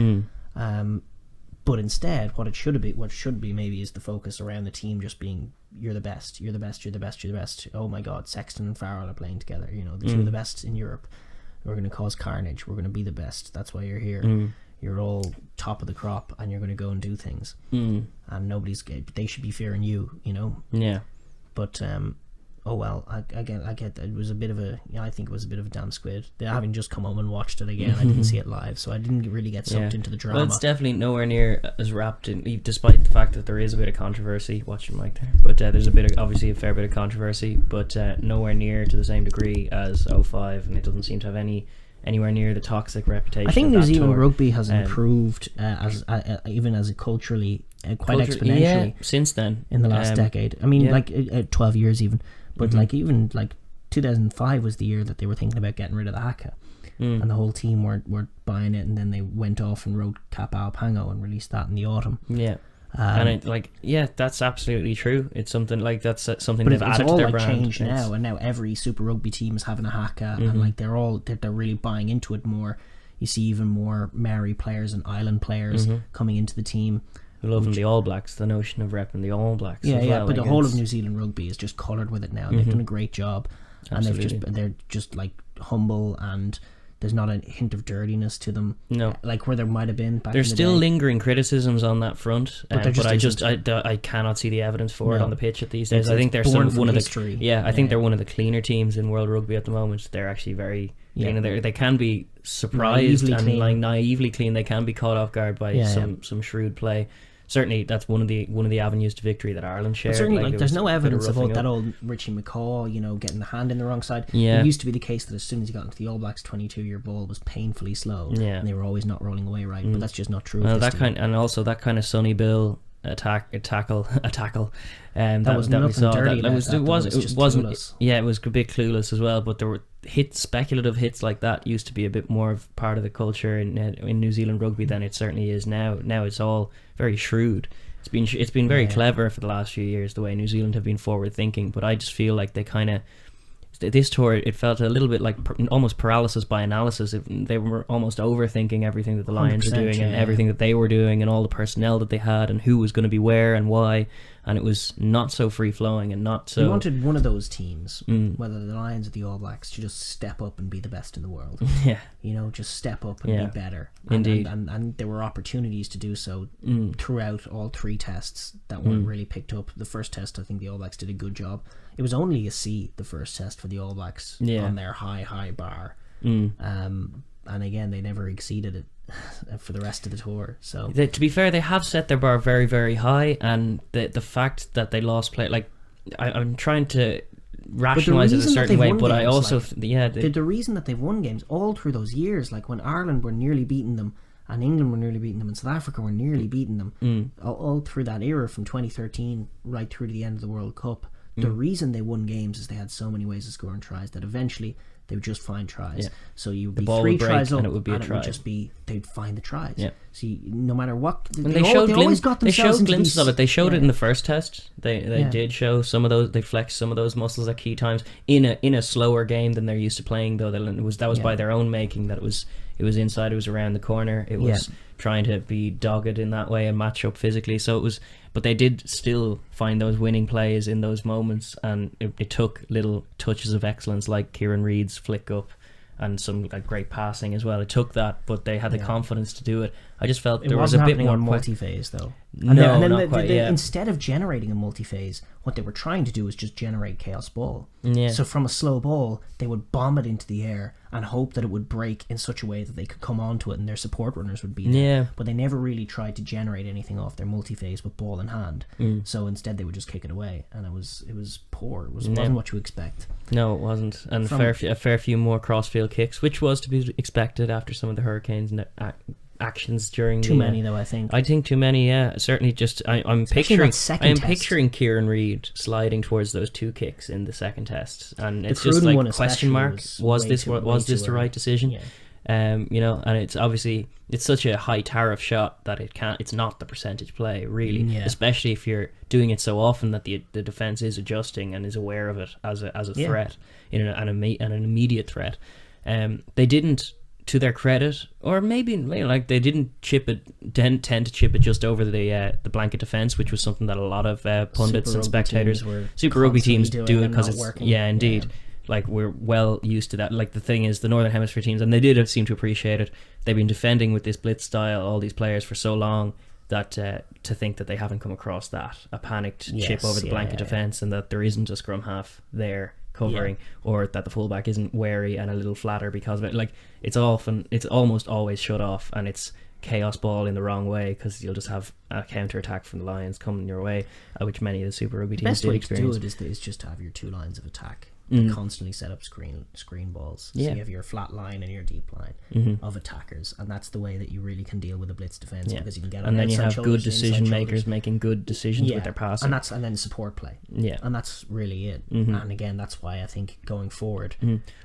But instead, what should be maybe is the focus around the team just being, you're the best, you're the best, you're the best, you're the best. Oh my God, Sexton and Farrell are playing together. You know, the two of the best in Europe. We're going to cause carnage. We're going to be the best. That's why you're here. You're all top of the crop, and you're going to go and do things. And they should be fearing you. You know. Yeah. But oh well, I get that. It was a bit of I think it was a bit of a damn squid. Having just come home and watched it again, I didn't see it live, so I didn't really get sucked into the drama. Well, it's definitely nowhere near as wrapped in, despite the fact that there is a bit of controversy. Watch your mic there. But there's obviously a fair bit of controversy, but nowhere near to the same degree as 05, and it doesn't seem to have anywhere near the toxic reputation. I think of New that Zealand tour. Rugby has improved even as a culturally quite exponentially since then in the last decade. I mean, 12 years even. But like, even like 2005 was the year that they were thinking about getting rid of the haka, and the whole team weren't buying it, and then they went off and wrote Kapao Pango and released that in the autumn. And it, like, yeah, that's absolutely true. It's something like that's something But they've it's added all to their like brand. changed now, and now every Super Rugby team is having a haka, and like they're really buying into it more. You see even more Maori players and Island players coming into the team. Loving the All Blacks, the notion of repping the All Blacks. Yeah, as yeah. well. But like, the whole of New Zealand rugby is just coloured with it now. They've done a great job, Absolutely. and they're just like humble, and there's not a hint of dirtiness to them. No, like where there might have been back. there's in the still day. lingering criticisms on that front, But there just I cannot see the evidence for it No. on the pitch at these days. It's I think they're born one from of history. the I think they're one of the cleaner teams in world rugby at the moment. They're actually very clean, and they can be surprised Naively and clean. like naively clean. They can be caught off guard by some shrewd play. Certainly, that's one of the avenues to victory that Ireland shared. But certainly, like, it there's was no a bit evidence roughing about that up. old Richie McCaw, getting the hand in the wrong side. Yeah. It used to be the case that as soon as he got into the All Blacks, 22-year ball was painfully slow. Yeah. And they were always not rolling away right. But that's just not true. Well, of this team. and also that kind of Sonny Bill tackle, that was we nothing saw. dirty That about was that, it though. was It was it just wasn't. clueless. Yeah, it was a bit clueless as well. But there were speculative hits like that used to be a bit more of part of the culture in New Zealand rugby than it certainly is now. Now it's all very shrewd. It's been very clever for the last few years, the way New Zealand have been forward thinking. But I just feel like they kind of, this tour, it felt a little bit like almost paralysis by analysis. They were almost overthinking everything that the Lions were doing and everything that they were doing and all the personnel that they had and who was going to be where and why. And it was not so free flowing and not so. You wanted one of those teams, whether the Lions or the All Blacks, to just step up and be the best in the world. Yeah. Just step up and be better. Indeed. And there were opportunities to do so throughout all three tests that weren't really picked up. The first test, I think the All Blacks did a good job. It was only a C, the first test for the All Blacks, on their high bar. And again, they never exceeded it for the rest of the tour. So to be fair, they have set their bar very, very high, and the fact that they lost play, like I'm trying to rationalize it a certain way, but I also the reason that they've won games all through those years, like when Ireland were nearly beating them and England were nearly beating them and South Africa were nearly beating them, all through that era from 2013 right through to the end of the World Cup, the reason they won games is they had so many ways of scoring tries that eventually they would just find tries. So you would be ball three would break tries up and it would be a and try. It would just be, they'd find the tries. Yeah. So no matter what, And they always got they themselves showed into glimpses these, of it. They showed it in the first test. They did show some of those. They flexed some of those muscles at key times in a slower game than they're used to playing. Though that was by their own making. That it was inside. It was around the corner. It was trying to be dogged in that way and match up physically. So it was. But they did still find those winning plays in those moments, and it took little touches of excellence like Kieran Reid's flick up and some like great passing as well. It took that, but they had the confidence to do it. I just felt there was a bit more on multi-phase though. Instead of generating a multi-phase, what they were trying to do was just generate chaos ball. Yeah. So from a slow ball, they would bomb it into the air and hope that it would break in such a way that they could come onto it and their support runners would be there. Yeah. But they never really tried to generate anything off their multi-phase with ball in hand. So instead they would just kick it away, and it was poor. It wasn't what you expect. No, it wasn't. And a fair few more crossfield kicks, which was to be expected after some of the Hurricanes actions during too many though. I think too many. Yeah, certainly. Just I'm picturing Kieran Reid sliding towards those two kicks in the second test, and it's just like question mark. Was this the right decision? Yeah. And it's obviously it's such a high tariff shot that it's not the percentage play really, especially if you're doing it so often that the defense is adjusting and is aware of it as a threat, an immediate threat. They didn't, to their credit, or maybe like they didn't tend to chip it just over the blanket defense, which was something that a lot of pundits and spectators, Super Rugby teams do it because it's working. Yeah, indeed. Yeah. Like we're well used to that. Like the thing is, the Northern Hemisphere teams, and they did seem to appreciate it. They've been defending with this blitz style, all these players for so long that to think that they haven't come across a panicked chip over the blanket defense, and that there isn't a scrum half there covering, or that the fullback isn't wary and a little flatter because of it. Like it's almost always shut off, and it's chaos ball in the wrong way because you'll just have a counter attack from the Lions coming your way, which many of the Super Rugby teams did experience. The best way to do it is just to have your two lines of attack. Constantly set up screen balls. So you have your flat line and your deep line of attackers, and that's the way that you really can deal with a blitz defense, because you can get on, and then you have good decision makers making good decisions with their passing, and then support play, and that's really it. And again, that's why I think going forward,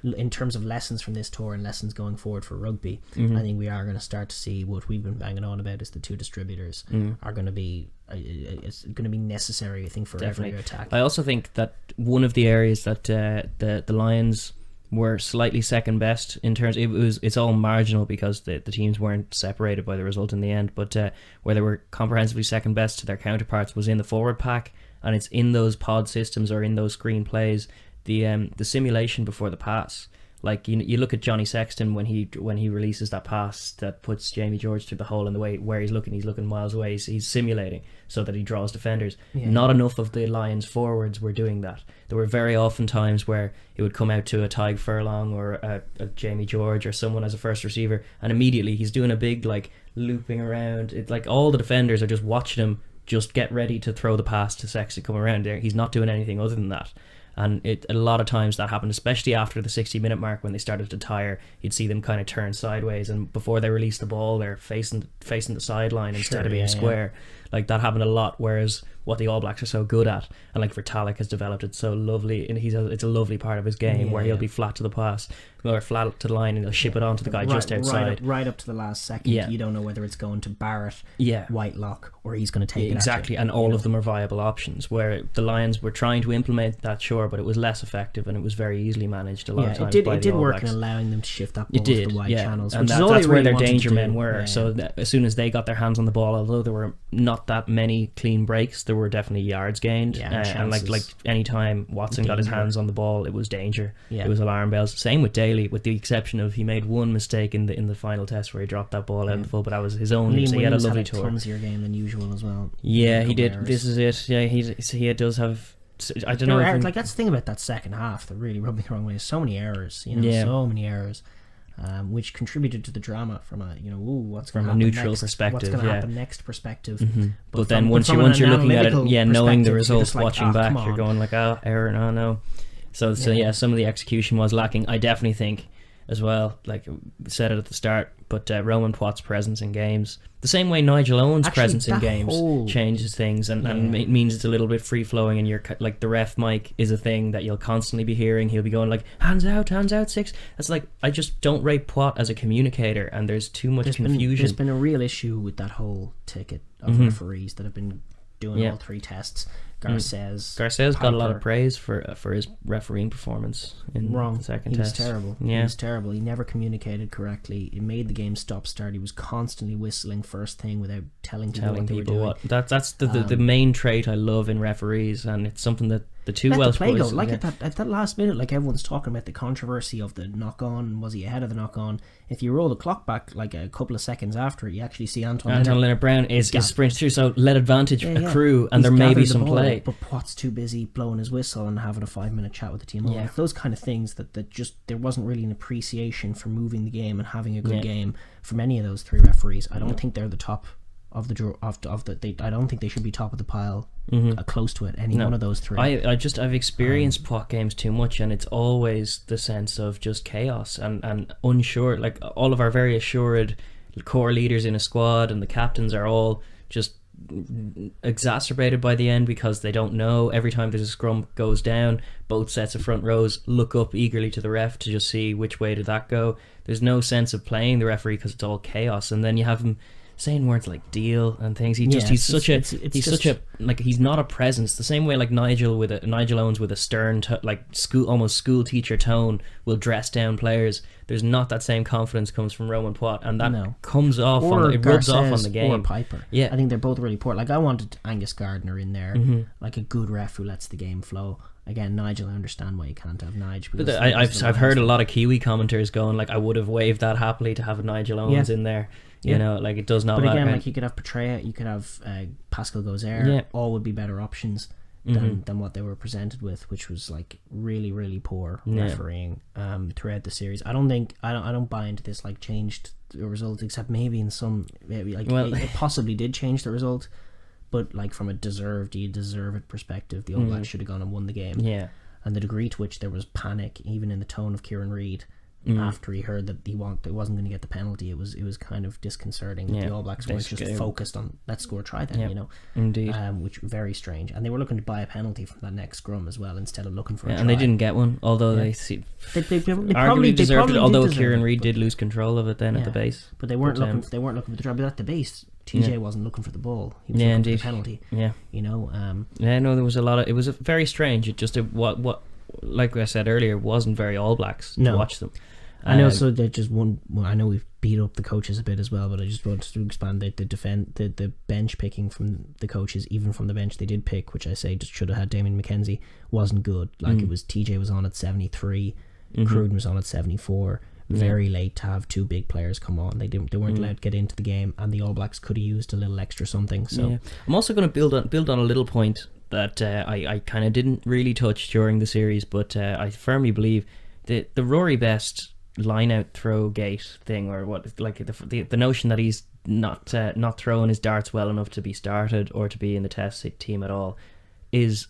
in terms of lessons from this tour and lessons going forward for rugby, I think we are going to start to see what we've been banging on about is the two distributors are going to be it's going to be necessary, I think, for every attack. I also think that one of the areas that the Lions were slightly second best in terms, it's all marginal because the teams weren't separated by the result in the end, but where they were comprehensively second best to their counterparts was in the forward pack, and it's in those pod systems or in those screen plays, the simulation before the pass. Like you look at Johnny Sexton when he releases that pass that puts Jamie George through the hole, and the way where he's looking miles away, he's simulating so that he draws defenders. Not enough of the Lions forwards were doing that. There were very often times where it would come out to a Tyg Furlong or a Jamie George or someone as a first receiver, and immediately he's doing a big like looping around. It's like all the defenders are just watching him just get ready to throw the pass to Sexton come around there. He's not doing anything other than that. And a lot of times that happened, especially after the 60-minute mark when they started to tire. You'd see them kind of turn sideways, and before they release the ball, they're facing the sideline instead of being square. Like that happened a lot. Whereas what the All Blacks are so good at, and like Vertalik has developed it so lovely, and it's a lovely part of his game where he'll be flat to the pass or flat to the line, and he'll ship it on to the guy just outside, right up to the last second. You don't know whether it's going to Barrett, Whitelock, or he's going to take it exactly. And all of them are viable options. Where the Lions were trying to implement that, sure, but it was less effective, and it was very easily managed a lot of times. It did work in allowing them to shift that ball to the wide channels, and that's where their danger men were. So as soon as they got their hands on the ball, although there were not that many clean breaks, there were definitely yards gained, and like any time Watson got his hands on the ball, it was danger. It was alarm bells. Same with Daly, with the exception of he made one mistake in the final test where he dropped that ball out in full, but that was his own. So he had a lovely tour. Clumsier game than usual as well. Yeah, he did. Errors. This is it. Yeah, he does have. I don't know. Like that's the thing about that second half that really rubbed me the wrong way. So many errors. So many errors. Which contributed to the drama from a what's going to happen neutral next, perspective, what's going to happen next perspective. But then once you're looking at it, knowing the results, like, watching back, you're going like, error, no. So some of the execution was lacking. I definitely think as well, like said it at the start, but Roman Poit's presence in games, the same way Nigel Owen's presence in games changes things and it means it's a little bit free flowing, and you're like, the ref mic is a thing that you'll constantly be hearing. He'll be going like, hands out 6. That's like, I just don't rate Poit as a communicator, and there's too much confusion. There's been a real issue with that whole ticket of referees that have been doing all three tests. Garces got a lot of praise for his refereeing performance in the second test. He was terrible. He was terrible. He never communicated correctly. It made the game stop-start. He was constantly whistling first thing without telling people what they were doing. That's the main trait I love in referees, and it's something that the two Welsh boys... At that last minute, like everyone's talking about the controversy of the knock-on, was he ahead of the knock-on? If you roll the clock back like a couple of seconds after it, you actually see Anton Leonard-Brown is sprinting through, so let advantage accrue, and there may be some play. But Poit's too busy blowing his whistle and having a 5-minute chat with the team. Like those kind of things that just, there wasn't really an appreciation for moving the game and having a good game from any of those three referees. I don't think they're the top of the I don't think they should be top of the pile, close to it. One of those three. I've experienced Poit games too much, and it's always the sense of just chaos and unsure. Like all of our very assured core leaders in a squad and the captains are all just exacerbated by the end because they don't know. Every time there's a scrum goes down, both sets of front rows look up eagerly to the ref to just see which way did that go. There's no sense of playing the referee because it's all chaos, and then you have him saying words like deal and things. He's such a he's not a presence. The same way like Nigel Owens with a stern almost school teacher tone will dress down players. There's not that same confidence comes from Roman Poit, and that comes off rubs off on the game. Or Piper. Yeah, I think they're both really poor. Like I wanted Angus Gardner in there, like a good ref who lets the game flow. Again, Nigel, I understand why you can't have Nigel. But I've heard a lot of Kiwi commenters going like, I would have waived that happily to have Nigel Owens in there. You know, like it does not matter. But again, like you could have Petrea, you could have Pascal Gozer. All would be better options than what they were presented with, which was like really, really poor refereeing throughout the series. I don't buy into this like changed the result, except maybe in some it possibly did change the result, but like from a deserve it perspective, the All Blacks should have gone and won the game. Yeah, and the degree to which there was panic, even in the tone of Kieran Reid. After he heard that he wasn't going to get the penalty, it was kind of disconcerting. The All Blacks were just focused on let's score try then, indeed, which was very strange. And they were looking to buy a penalty from that next scrum as well instead of looking for a try. And they didn't get one, although they probably deserved it. Although Kieran Reid did lose control of it then at the base, but they weren't looking for the try. But at the base, TJ wasn't looking for the ball. He was Yeah, looking indeed. for the penalty. Yeah. You know. Yeah, no, there was a lot of. It was very strange. It just what like I said earlier, it wasn't very All Blacks to watch them. I know. So they just one. Well, I know we've beat up the coaches a bit as well, but I just wanted to expand the bench picking from the coaches, even from the bench they did pick, which I say just should have had Damien McKenzie, wasn't good. Like it was TJ was on at 73, Cruden was on at 74. Very late to have two big players come on. They weren't allowed to get into the game, and the All Blacks could have used a little extra something. So I'm also going to build on a little point that I kind of didn't really touch during the series, but I firmly believe that the Rory Best line out throw gate thing, or what, like the notion that he's not throwing his darts well enough to be started or to be in the test team at all, is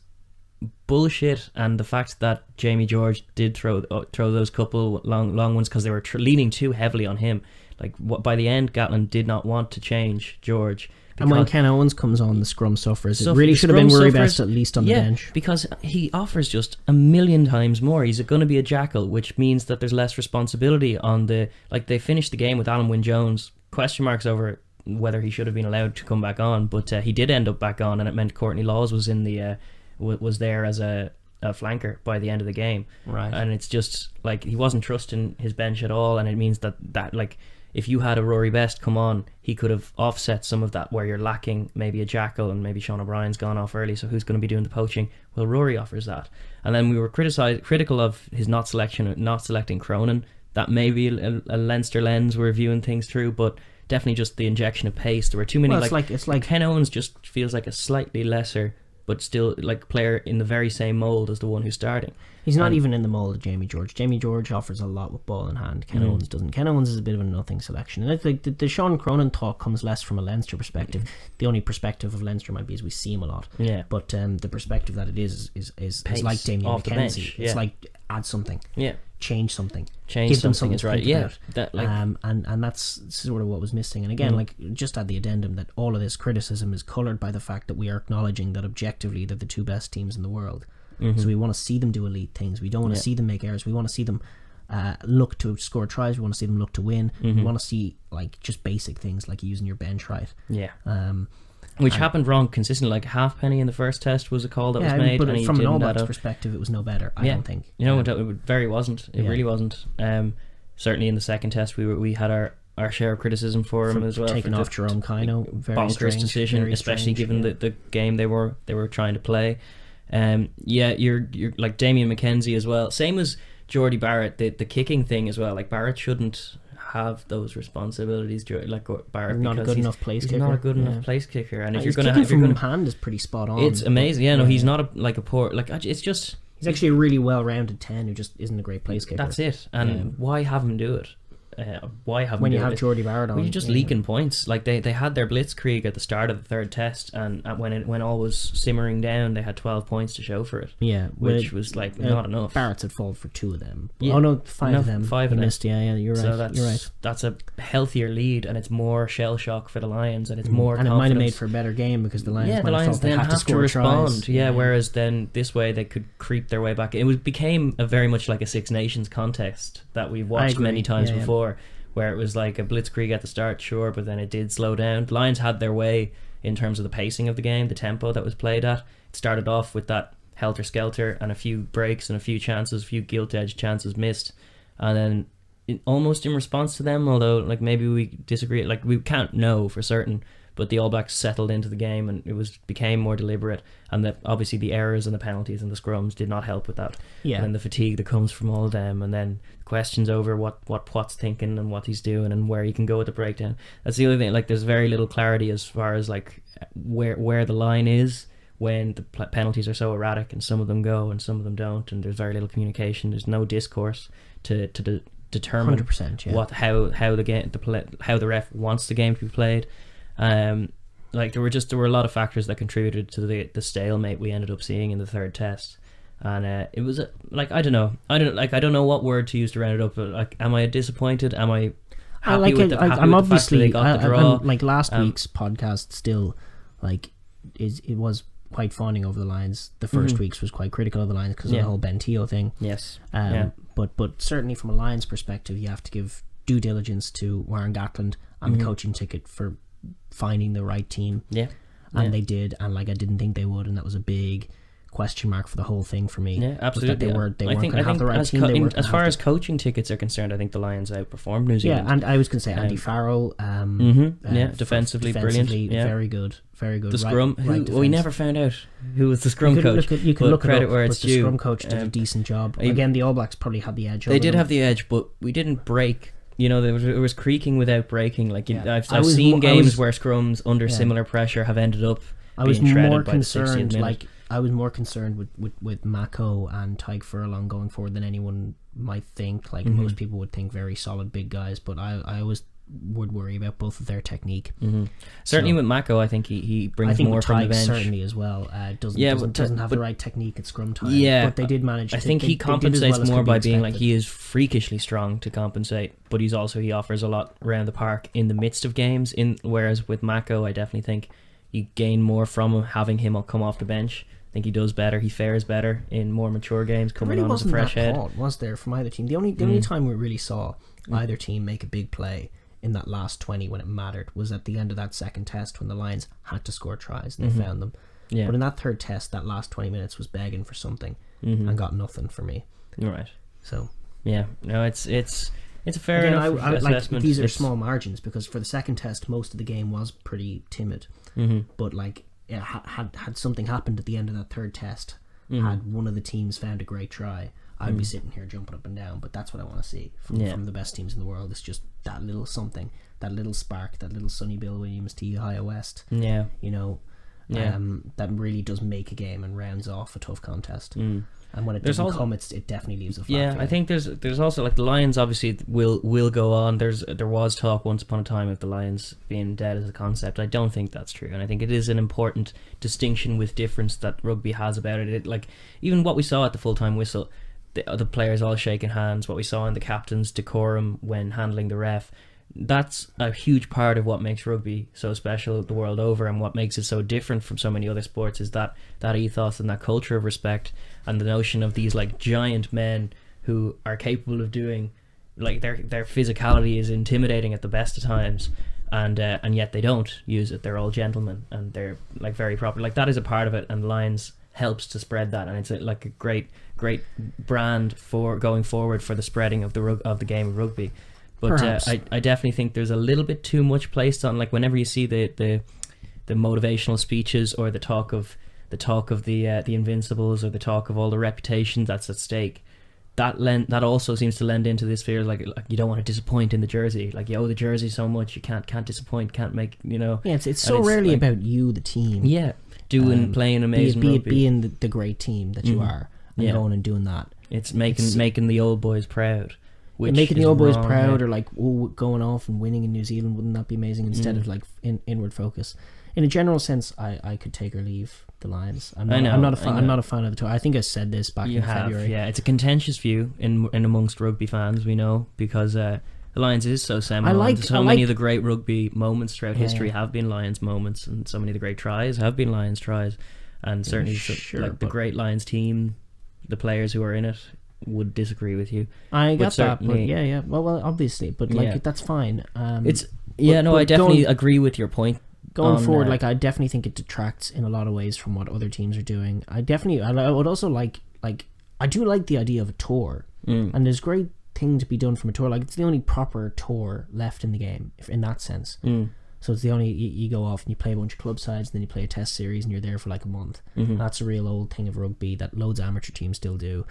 bullshit. And the fact that Jamie George did throw those couple long ones because they were leaning too heavily on him. Like by the end, Gatland did not want to change George. And when Ken Owens comes on, the scrum suffers. It really should have been Rory Best at least on the bench. Because he offers just a million times more. He's going to be a jackal, which means that there's less responsibility on the... Like, they finished the game with Alan Wynne-Jones. Question marks over whether he should have been allowed to come back on, but he did end up back on, and it meant Courtney Laws was in the was there as a flanker by the end of the game. Right. And it's just, like, he wasn't trusting his bench at all, and it means that like... If you had a Rory Best come on, he could have offset some of that where you're lacking maybe a jackal, and maybe Sean O'Brien's gone off early, so who's going to be doing the poaching? Well, Rory offers that. And then we were critical of his not selecting Cronin. That may be a Leinster lens we're viewing things through, but definitely just the injection of pace. There were too many. Well, it's like Ken Owens just feels like a slightly lesser, but still like player in the very same mould as the one who's starting. He's not even in the mould of Jamie George. Jamie George offers a lot with ball in hand. Ken Owens doesn't. Ken Owens is a bit of a nothing selection. And it's like the Sean Cronin talk comes less from a Leinster perspective. The only perspective of Leinster might be is we see him a lot. Yeah. But the perspective that it is like Damien McKenzie. It's like add something. Yeah. Change something. Give them something to right. think about. That, like, and that's sort of what was missing. And again, like, just add the addendum that all of this criticism is coloured by the fact that we are acknowledging that objectively they're the two best teams in the world. So we want to see them do elite things. We don't want to see them make errors. We want to see them look to score tries. We want to see them look to win. We want to see, like, just basic things like using your bench right. Yeah. Which happened wrong consistently. Like Halfpenny in the first test was a call that was made, but and from an All Blacks perspective, it was no better. I don't think. You know, it wasn't. It really wasn't. Certainly in the second test, we had our share of criticism for him as well. Taking off Jerome Kino, very bonkers strange decision, especially given the game they were trying to play. You're like Damien McKenzie as well. Same as Jordy Barrett, the kicking thing as well. Like Barrett shouldn't have those responsibilities. Like Barrett, not a good enough place kicker. He's not a good enough place kicker, and if you're going to have from hand is pretty spot on. It's amazing. Yeah, no, he's not a poor. Like, it's just he's actually a really well-rounded 10 who just isn't a great place kicker. That's it. And why have him do it? Why have when you have Jordy Barrett on? Well, you're just leaking points. Like they had their blitzkrieg at the start of the third test, and when all was simmering down, they had 12 points to show for it. Yeah, which was like not enough. Barrett's had fallen for 2 of them. Yeah. Oh no, 5 of them. 5 of them. Missed. Yeah, you're right. So you're right. That's a healthier lead, and it's more shell shock for the Lions, and it's more. And confidence. it might have made for a better game because the Lions. Yeah, the Lions then have to respond. Tries. Yeah, whereas then this way they could creep their way back. It became a very much like a Six Nations contest that we've watched many times before. Where it was like a blitzkrieg at the start, sure, but then it did slow down. The Lions had their way in terms of the pacing of the game, the tempo that was played at. It started off with that helter-skelter and a few breaks and a few chances, a few gilt-edged chances missed. And then almost in response to them, although like maybe we disagree, like we can't know for certain, but the All Blacks settled into the game and it became more deliberate, and that obviously the errors and the penalties and the scrums did not help with that. Yeah. And then the fatigue that comes from all of them, and then questions over what Pott's thinking and what he's doing and where he can go with the breakdown. That's the other thing. Like there's very little clarity as far as like where the line is when the penalties are so erratic, and some of them go and some of them don't, and there's very little communication. There's no discourse to determine 100%, how the game how the ref wants the game to be played. Like there were a lot of factors that contributed to the stalemate we ended up seeing in the third test, and it was like I don't know what word to use to round it up, but like, am I disappointed? Am I happy with the fact that they got the draw? Like last week's podcast still like it was quite fawning over the Lions. The first week's was quite critical of the Lions because of the whole Bentio thing. Yes. But certainly from a Lions perspective, you have to give due diligence to Warren Gatland and the coaching ticket for finding the right team. And they did, and like I didn't think they would, and that was a big question mark for the whole thing for me. Yeah, absolutely. They weren't going to have the right team. As far as coaching tickets are concerned, I think the Lions outperformed New Zealand. Yeah, and I was going to say Andy Farrell. Defensively brilliant. Very good. The scrum, we never found out who was the scrum coach. You can look credit it up, where it's but due. The scrum coach did a decent job. Again, the All Blacks probably had the edge. They did have the edge, but we didn't break. You know, it was creaking without breaking. Like I've seen games where scrums under similar pressure have ended up. I was more concerned. I was more concerned with Mako and Tyke Furlong going forward than anyone might think. Like most people would think very solid big guys, but I always would worry about both of their technique. Certainly with Mako, I think he brings more from the bench. Certainly as well. Doesn't have the right technique at scrum time. But they did manage. I think he compensates more by being like he is freakishly strong to compensate, but he offers a lot around the park in the midst of games. Whereas with Mako, I definitely think you gain more from him having him come off the bench. I think he does better. He fares better in more mature games, coming on as a fresh head. Was there from either team? The only time we really saw either team make a big play in that last 20 when it mattered was at the end of that second test when the Lions had to score tries and they found them. But in that third test, that last 20 minutes was begging for something and got nothing for me. Right. So it's a fair enough assessment. These are small margins because for the second test, most of the game was pretty timid. But like, had something happened at the end of that third test, had one of the teams found a great try, I'd be sitting here jumping up and down. But that's what I want to see from the best teams in the world. It's just that little something, that little spark, that little Sonny Bill Williams to Ohio West. That really does make a game and rounds off a tough contest. And when it doesn't come, it definitely leaves a flat. Yeah, I think there's also like the Lions obviously will go on. There was talk once upon a time of the Lions being dead as a concept. I don't think that's true, and I think it is an important distinction with difference that rugby has about it. Like even what we saw at the full-time whistle, the players all shaking hands, what we saw in the captain's decorum when handling the ref. That's a huge part of what makes rugby so special the world over, and what makes it so different from so many other sports is that ethos and that culture of respect, and the notion of these like giant men who are capable of doing, like their physicality is intimidating at the best of times, and yet they don't use it. They're all gentlemen and they're like very proper. Like that is a part of it, and Lions helps to spread that, and it's like a great brand for going forward for the spreading of the game of rugby. But I definitely think there's a little bit too much placed on, like whenever you see the motivational speeches or the talk of the Invincibles or the talk of all the reputation that's at stake, that also seems to lend into this fear like you don't want to disappoint in the jersey, like you owe the jersey so much, you can't disappoint, can't make it's so rarely like, about you the team playing amazing rugby, being the great team that you are and going and doing that. It's making the old boys proud. Making the old boys proud, or like going off and winning in New Zealand, wouldn't that be amazing? Instead of like inward focus. In a general sense, I could take or leave the Lions. I'm not a fan of the tour. I think I said this back in February. Yeah, it's a contentious view in amongst rugby fans. We know because the Lions is so seminal. Many of the great rugby moments throughout history have been Lions moments, and so many of the great tries have been Lions tries, and certainly the great Lions team, the players who are in it would disagree with you. I got that, but well, obviously, but like that's fine. I definitely agree with your point. Going forward, like I definitely think it detracts in a lot of ways from what other teams are doing. I would also like I do like the idea of a tour, and there's great thing to be done from a tour. Like it's the only proper tour left in the game, if in that sense. So it's the only you go off and you play a bunch of club sides, and then you play a test series, and you're there for like a month. That's a real old thing of rugby that loads of amateur teams still do.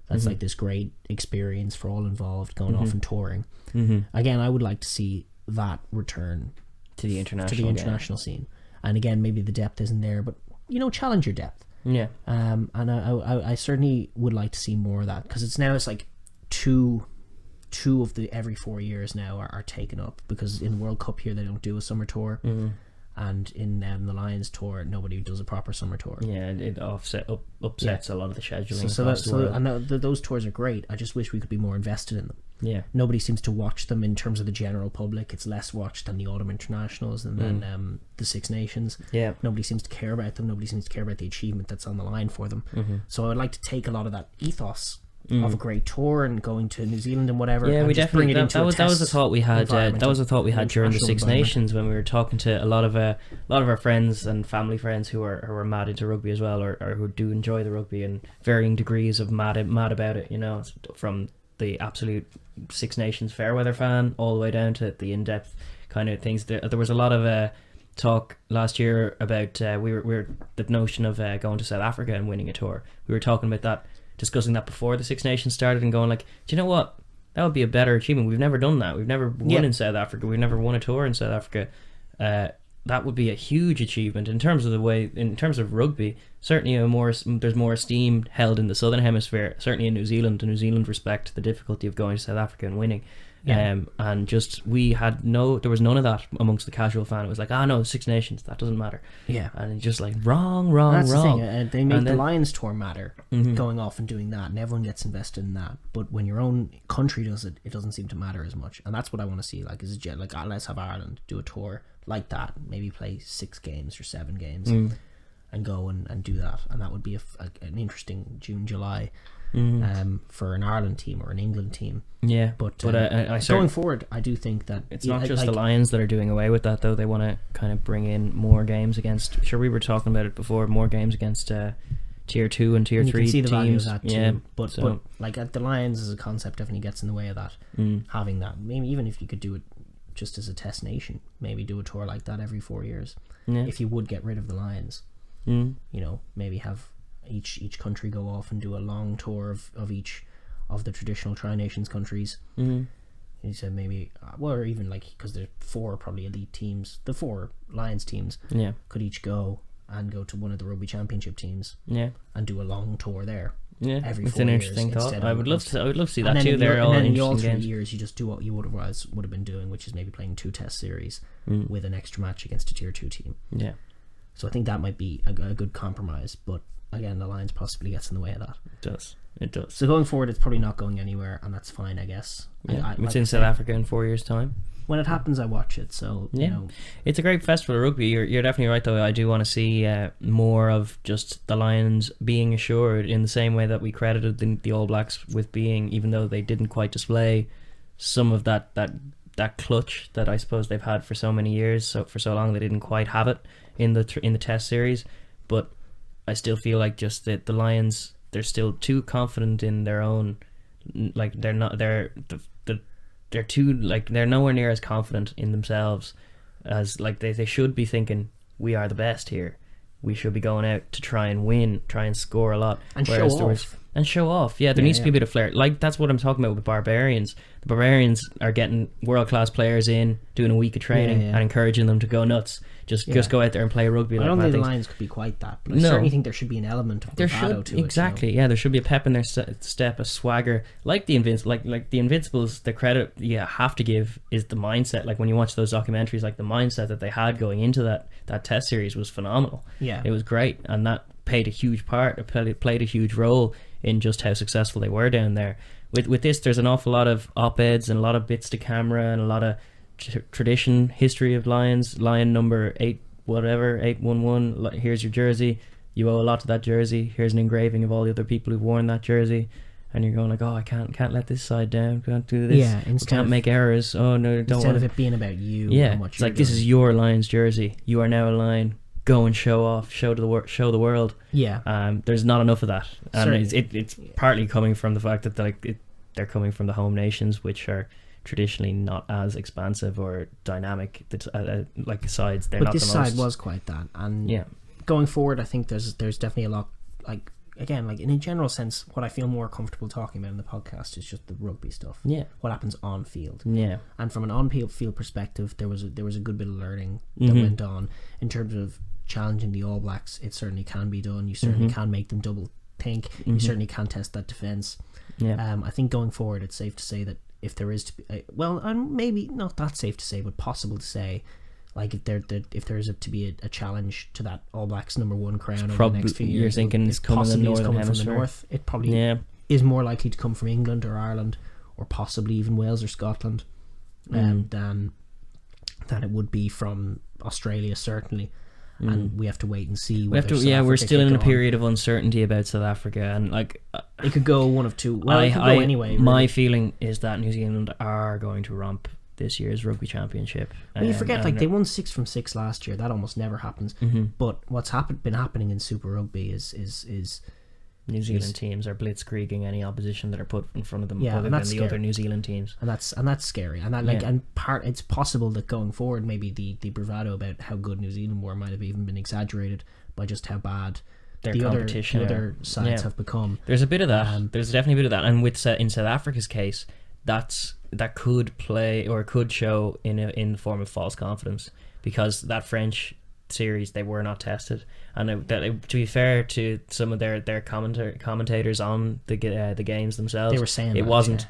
That's like this great experience for all involved, going off and touring. Again, I would like to see that return to the international scene. And again, maybe the depth isn't there, but challenge your depth. Yeah. And I certainly would like to see more of that, because it's like two of the every 4 years now are taken up, because in the World Cup here they don't do a summer tour. And in the Lions tour, nobody does a proper summer tour. Yeah, it upsets a lot of the scheduling. Those tours are great. I just wish we could be more invested in them. Yeah, nobody seems to watch them in terms of the general public. It's less watched than the Autumn Internationals and then the Six Nations. Yeah, nobody seems to care about them. Nobody seems to care about the achievement that's on the line for them. So I'd like to take a lot of that ethos of a great tour and going to New Zealand and whatever. Yeah, and we just definitely bring it into that was a thought we had. That was a thought we had during the Six Nations when we were talking to a lot of our friends and family friends who are mad into rugby as well, or who do enjoy the rugby in varying degrees of mad about it. You know, from the absolute Six Nations fair weather fan all the way down to the in-depth kind of things. There was a lot of talk last year about we were the notion of going to South Africa and winning a tour. We were talking about that, discussing that before the Six Nations started, and going like, do you know what, that would be a better achievement. We've never done that. We've never won in South Africa. We've never won a tour in South Africa. That would be a huge achievement in terms of rugby. Certainly there's more esteem held in the Southern Hemisphere, certainly in New Zealand. New Zealand respect the difficulty of going to South Africa and winning. And just there was none of that amongst the casual fan. It was like, no, Six Nations, that doesn't matter. Yeah. And it's just like wrong. That's the thing. They make the Lions tour matter, going off and doing that, and everyone gets invested in that. But when your own country does it, it doesn't seem to matter as much. And that's what I want to see. Like, let's have Ireland do a tour like that, maybe play 6 games or 7 games and go and do that. And that would be an interesting June, July for an Ireland team or an England team. Yeah, but going forward, I do think that it's not just the Lions that are doing away with that, though. They want to kind of bring in more games against. Sure, we were talking about it before. More games against tier 2 and tier 3 teams. You can see the value of that too. Yeah, but like the Lions as a concept definitely gets in the way of that. Having that, maybe even if you could do it just as a test nation, maybe do a tour like that every 4 years. If you would get rid of the Lions, you know, maybe have each country go off and do a long tour of each of the traditional Tri-Nations countries. You said maybe, or even like, because there's 4 probably elite teams, the 4 Lions teams could each go to one of the rugby championship teams and do a long tour there. Every 4 years. It's an interesting thought. I would love to see that too. They're all interesting games. And then in the alternate years, you just do what you would have been doing, which is maybe playing 2 test series with an extra match against a tier 2 team. So I think that might be a good compromise, but again, the Lions possibly gets in the way of that. It does. So going forward, it's probably not going anywhere, and that's fine, I guess. It's in South Africa in 4 years' time. When it happens, I watch it. So you know, it's a great festival of rugby. You're definitely right, though. I do want to see more of just the Lions being assured in the same way that we credited the All Blacks with being, even though they didn't quite display some of that clutch that I suppose they've had for so many years. So for so long, they didn't quite have it in the Test series. But I still feel like just that the Lions, they're still too confident in their own. Like they're too, like, they're nowhere near as confident in themselves as, like, they should be thinking, we are the best here. We should be going out to try and win, try and score a lot. And show off. And show off. Yeah, there needs to be a bit of flair. Like, that's what I'm talking about with Barbarians. The Barbarians are getting world-class players in, doing a week of training and encouraging them to go nuts. Just go out there and play rugby. I don't think the Lions could be quite that, but I certainly think there should be an element of bravado to it. Exactly, yeah. There should be a pep in their step, a swagger, like the like the Invincibles. The credit you have to give is the mindset. Like when you watch those documentaries, like the mindset that they had going into that Test series was phenomenal. Yeah, it was great, and that played a huge part. It played a huge role in just how successful they were down there. With this, there's an awful lot of op-eds and a lot of bits to camera and a lot of tradition, history of Lions. Lion number 811, here's your jersey, you owe a lot to that jersey, here's an engraving of all the other people who've worn that jersey, and you're going like, I can't let this side down, can't do this, can't make errors, no, don't instead of it being about you, it's like, this is your Lions jersey, you are now a Lion, go and show off, show the world. There's not enough of that, and it's partly coming from the fact that they're coming from the home nations, which are traditionally not as expansive or dynamic like sides. But this side was quite that, and going forward, I think there's definitely a lot, like, again, like in a general sense, what I feel more comfortable talking about in the podcast is just the rugby stuff. What happens on field. And from an on field perspective, there was a good bit of learning that went on in terms of challenging the All Blacks. It certainly can be done. You certainly can make them double think. You certainly can test that defence. I think going forward, it's safe to say that if there is to be, and maybe not that safe to say, but possible to say, like if there is to be a challenge to that All Blacks number 1 crown over the next few years, you're thinking it's coming in the Northern Hemisphere. From the north. It probably is more likely to come from England or Ireland, or possibly even Wales or Scotland, than it would be from Australia, certainly. and we have to wait and see. We're still in a period of uncertainty about South Africa, and like it could go one of two. Well, it could go anyway. Really. My feeling is that New Zealand are going to romp this year's rugby championship. Well, you forget, like, they won 6 from 6 last year. That almost never happens. But what's been happening in Super Rugby is New Zealand teams are blitzkrieging any opposition that are put in front of them, other than the other New Zealand teams, and that's scary. And it's possible that going forward, maybe the bravado about how good New Zealand were might have even been exaggerated by just how bad the other sides have become. There's a bit of that. There's definitely a bit of that, and in South Africa's case, that could play or could show in the form of false confidence, because that French series, they were not tested, and to be fair to some of their commentators on the games themselves, they were saying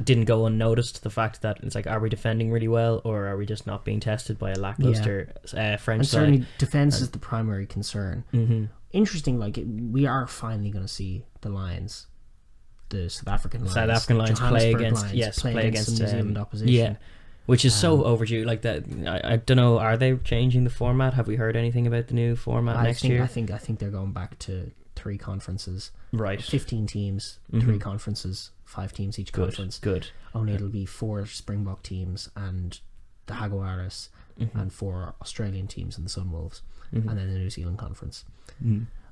didn't go unnoticed, the fact that it's like, are we defending really well, or are we just not being tested by a lackluster French and side? Certainly defence is the primary concern. Interesting, like, we are finally going to see the Lions, the South African Lions play against New Zealand opposition. Which is so overdue. Like that, I don't know. Are they changing the format? Have we heard anything about the new format next year? I think they're going back to 3 conferences. Right. 15 teams, 3 conferences, 5 teams each conference. Good. Only it'll be 4 Springbok teams and the Jaguares, and 4 Australian teams and the Sunwolves, and then the New Zealand conference.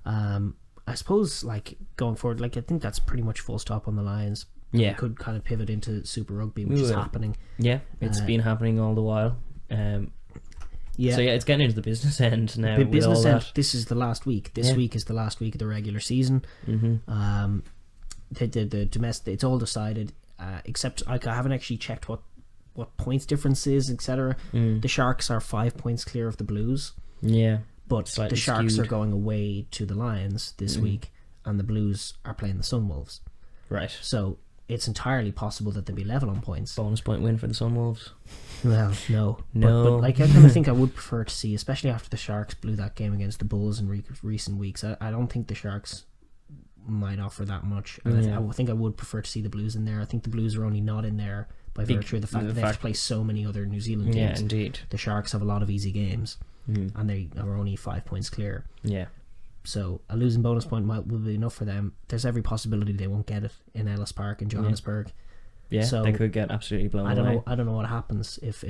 I suppose, like, going forward, like, I think that's pretty much full stop on the Lions. Yeah. We could kind of pivot into Super Rugby, which is happening. Yeah, it's been happening all the while. So it's getting into the business end now. The business end. This is the last week. This week is the last week of the regular season. The domestic, it's all decided. Except I haven't actually checked what points difference is, etc. The Sharks are 5 points clear of the Blues. Yeah. But slightly the Sharks skewed. are going away to the Lions this week, and the Blues are playing the Sunwolves. Right. So it's entirely possible that they'll be level on points. Bonus point win for the Sunwolves. Well, no. But like, I kind of think I would prefer to see, especially after the Sharks blew that game against the Bulls in recent weeks, I don't think the Sharks might offer that much. And I think I would prefer to see the Blues in there. I think the Blues are only not in there by virtue of the fact that they have to play so many other New Zealand teams. Yeah, indeed. The Sharks have a lot of easy games, and they are only 5 points clear. Yeah. So a losing bonus point will be enough for them. There's every possibility they won't get it in Ellis Park in Johannesburg. Yeah, so they could get absolutely blown away. I don't know what happens if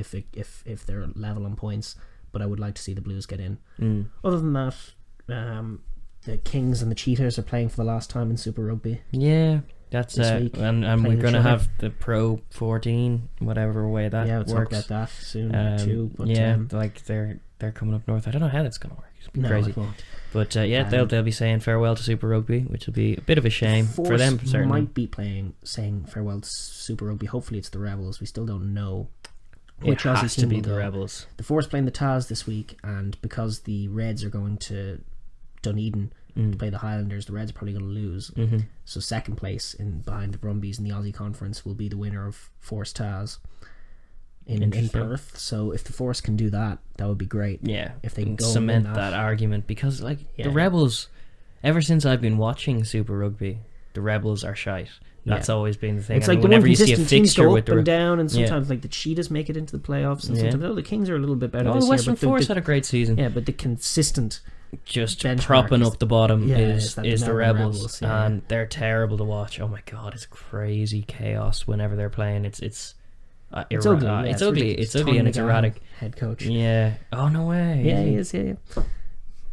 they're level on points, but I would like to see the Blues get in. Other than that, the Kings and the Cheetahs are playing for the last time in Super Rugby. Yeah, that's and we're going to have the Pro14, whatever way that we'll works. talk about that soon too. But, like they're coming up north. I don't know how that's going to work. It's crazy. It won't. But they'll be saying farewell to Super Rugby, which will be a bit of a shame for them. Certainly, might be saying farewell to Super Rugby. Hopefully, it's the Rebels. We still don't know. It has to be the Rebels. The Force playing the Taz this week, and because the Reds are going to Dunedin to play the Highlanders, the Reds are probably going to lose. So second place behind the Brumbies in the Aussie Conference will be the winner of Force Taz in Perth. So if the Force can do that, that would be great. Yeah, if they can go cement that argument, because the Rebels, ever since I've been watching Super Rugby, the Rebels are shite. That's always been the thing. It's like whenever you see a teams fixture go with up and down, and sometimes like the Cheetahs make it into the playoffs, and sometimes the Kings are a little bit better this year. Western but Force had a great season. Yeah, but the consistent just propping up the bottom is the Rebels, yeah. And they're terrible to watch. Oh my god, it's crazy chaos whenever they're playing. It's ugly. It's ugly. It's ugly, and it's erratic. Head coach. Yeah. Oh no way. Yeah, he is. Yeah.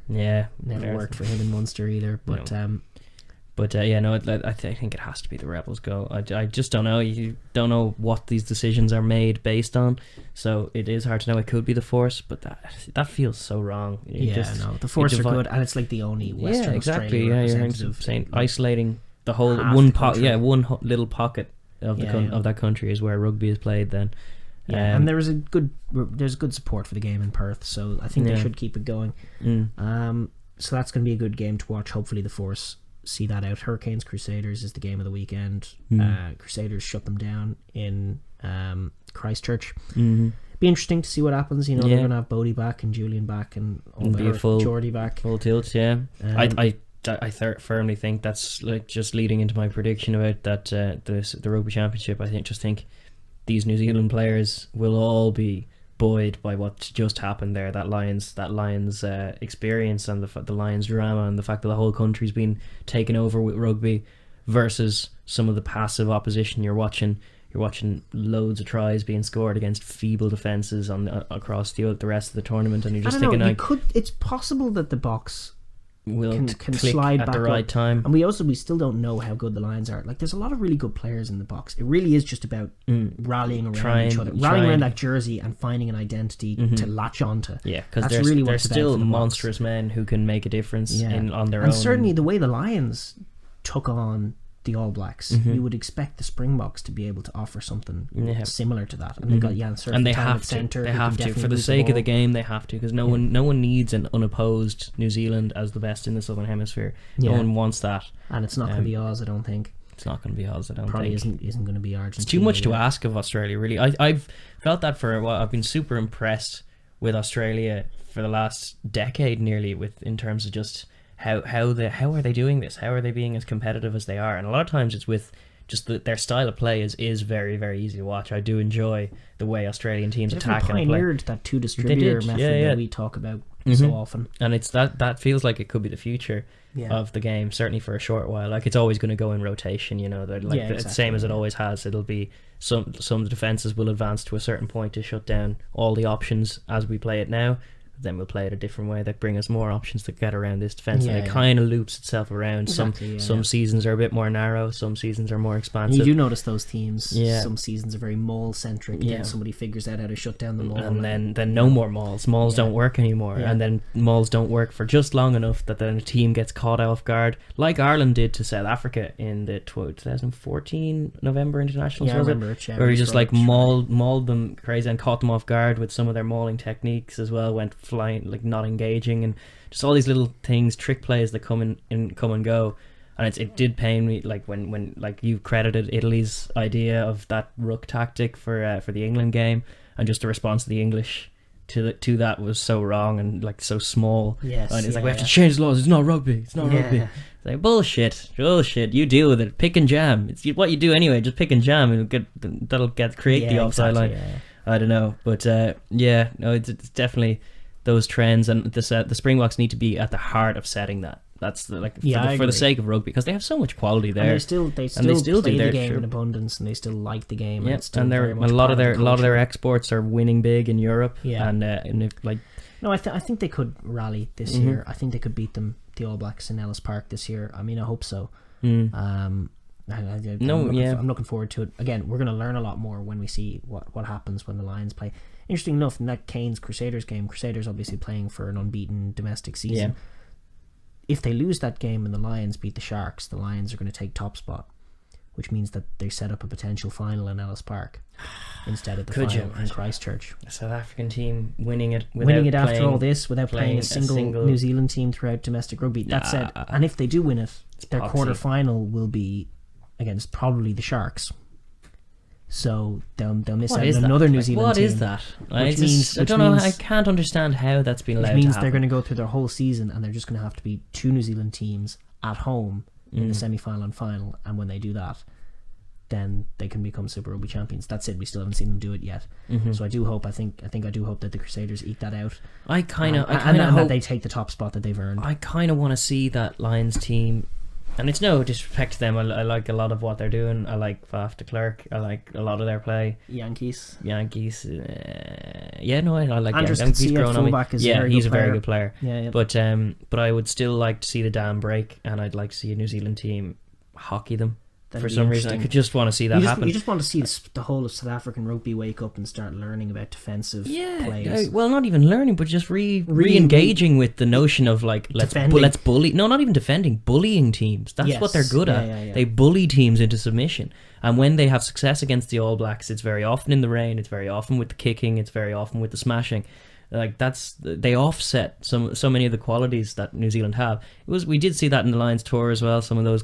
Yeah. Never worked for him in Munster either, but. I think it has to be the Rebels go. I just don't know. You don't know what these decisions are made based on, so it is hard to know. It could be the Force, but that feels so wrong. The Force are good, and it's like the only Western Australia representative. You're saying isolating the whole one little pocket of that country is where rugby is played. Then, and there's good support for the game in Perth, so I think they should keep it going. So that's going to be a good game to watch. Hopefully, the Force see that out. Hurricanes Crusaders is the game of the weekend. Crusaders shut them down in Christchurch. Be interesting to see what happens. They're going to have Bodie back and Julian back and Geordie back, full tilt. I firmly think that's like just leading into my prediction about that the rugby championship. I think these New Zealand players will all be buoyed by what's just happened there. That Lions experience, and the Lions drama, and the fact that the whole country's been taken over with rugby, versus some of the passive opposition you're watching. You're watching loads of tries being scored against feeble defences across the rest of the tournament, and you're just thinking, it's possible that the box will can click slide at back the right up. time. And we still don't know how good the Lions are. Like, there's a lot of really good players in the box. It really is just about rallying around each other, rallying around that jersey and finding an identity to latch onto. Yeah, because there's still monstrous men who can make a difference on their own. And certainly the way the Lions took on the All Blacks, you would expect the Springboks to be able to offer something similar to that. And they got and they have to for the sake of the game. They have to, because no one needs an unopposed New Zealand as the best in the Southern Hemisphere. No one wants that, and it's not going to be Oz. I don't think it's not going to be Oz. I don't probably think isn't going to be Argentina. It's too much to ask of Australia, really. I've felt that for a while. I've been super impressed with Australia for the last decade, nearly, in terms of just how are they doing this? How are they being as competitive as they are? And a lot of times it's with just their style of play is very, very easy to watch. I do enjoy the way Australian teams attack and play. They pioneered that two distributor method that we talk about so often. And it's that feels like it could be the future of the game, certainly for a short while. Like, it's always going to go in rotation, the same as it always has. It'll be some defenses will advance to a certain point to shut down all the options as we play it now. Then we'll play it a different way that bring us more options to get around this defence, and it kind of loops itself around. Exactly, some seasons are a bit more narrow, some seasons are more expansive. You do notice those teams. Some seasons are very maul centric, and somebody figures out how to shut down the maul, and then no more mauls. Mauls don't work anymore, and then mauls don't work for just long enough that then a team gets caught off guard, like Ireland did to South Africa in the 2014 November internationals. I remember it. Where he just mauled them crazy and caught them off guard with some of their mauling techniques as well. Went flying, like not engaging, and just all these little things, trick plays that come and go. And it did pain me, like when like you credited Italy's idea of that ruck tactic for the England game, and just the response of the English to that was so wrong and like so small. Yes, and it's like, we have to change the laws. It's not rugby. It's not rugby. It's like bullshit. You deal with it. Pick and jam. It's what you do anyway. Just pick and jam, and that'll create the offside line. I don't know, but it's definitely those trends, and the Springboks need to be at the heart of setting that. That's for the sake of rugby, because they have so much quality there. And they still play the game in abundance, and they still like the game. Yeah, and a lot of their exports are winning big in Europe. Yeah, I think they could rally this year. I think they could beat the All Blacks in Ellis Park this year. I mean, I hope so. I'm looking forward to it. Again, we're going to learn a lot more when we see what happens when the Lions play. Interesting enough, in that Canes Crusaders game, Crusaders obviously playing for an unbeaten domestic season. Yeah. If they lose that game and the Lions beat the Sharks, the Lions are going to take top spot, which means that they set up a potential final in Ellis Park instead of the final in Christchurch. A South African team winning it after all this, without playing a single New Zealand team throughout domestic rugby. That said, and if they do win it, their quarter final will be against probably the Sharks. So they'll miss out on another New Zealand team. What is that? I don't know. I can't understand how that's been allowed to happen. Which means they're going to go through their whole season, and they're just going to have to be two New Zealand teams at home in the semi-final and final. And when they do that, then they can become Super Rugby champions. That's it. We still haven't seen them do it yet. So I do hope. I think I do hope that the Crusaders eat that out. I kind of hope that they take the top spot that they've earned. I kind of want to see that Lions team. And it's no disrespect to them. I like a lot of what they're doing. I like Faf de Klerk. I like a lot of their play. Yankees. I like Andres Yankees growing on me. He's a very good player. But I would still like to see the dam break, and I'd like to see a New Zealand team hockey them. For some reason, I could just want to see that happen. You just want to see the whole of South African rugby wake up and start learning about defensive plays. Well, not even learning, but just re-engaging with the notion of like let's bully. No, not even defending, bullying teams. That's what they're good at. Yeah. They bully teams into submission, and when they have success against the All Blacks, it's very often in the rain. It's very often with the kicking. It's very often with the smashing. Like they offset so many of the qualities that New Zealand have. We did see that in the Lions tour as well. Some of those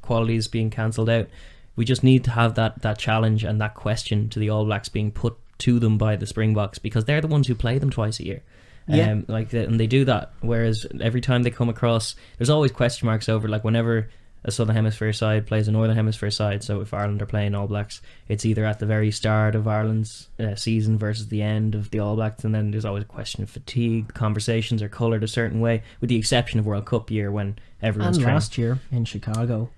qualities being cancelled out. We just need to have that challenge and that question to the All Blacks being put to them by the Springboks, because they're the ones who play them twice a year. And they do that. Whereas every time they come across, there's always question marks over, like whenever a Southern Hemisphere side plays a Northern Hemisphere side. So if Ireland are playing All Blacks, it's either at the very start of Ireland's season versus the end of the All Blacks, and then there's always a question of fatigue. Conversations are coloured a certain way, with the exception of World Cup year when everyone's And trained. last year in Chicago.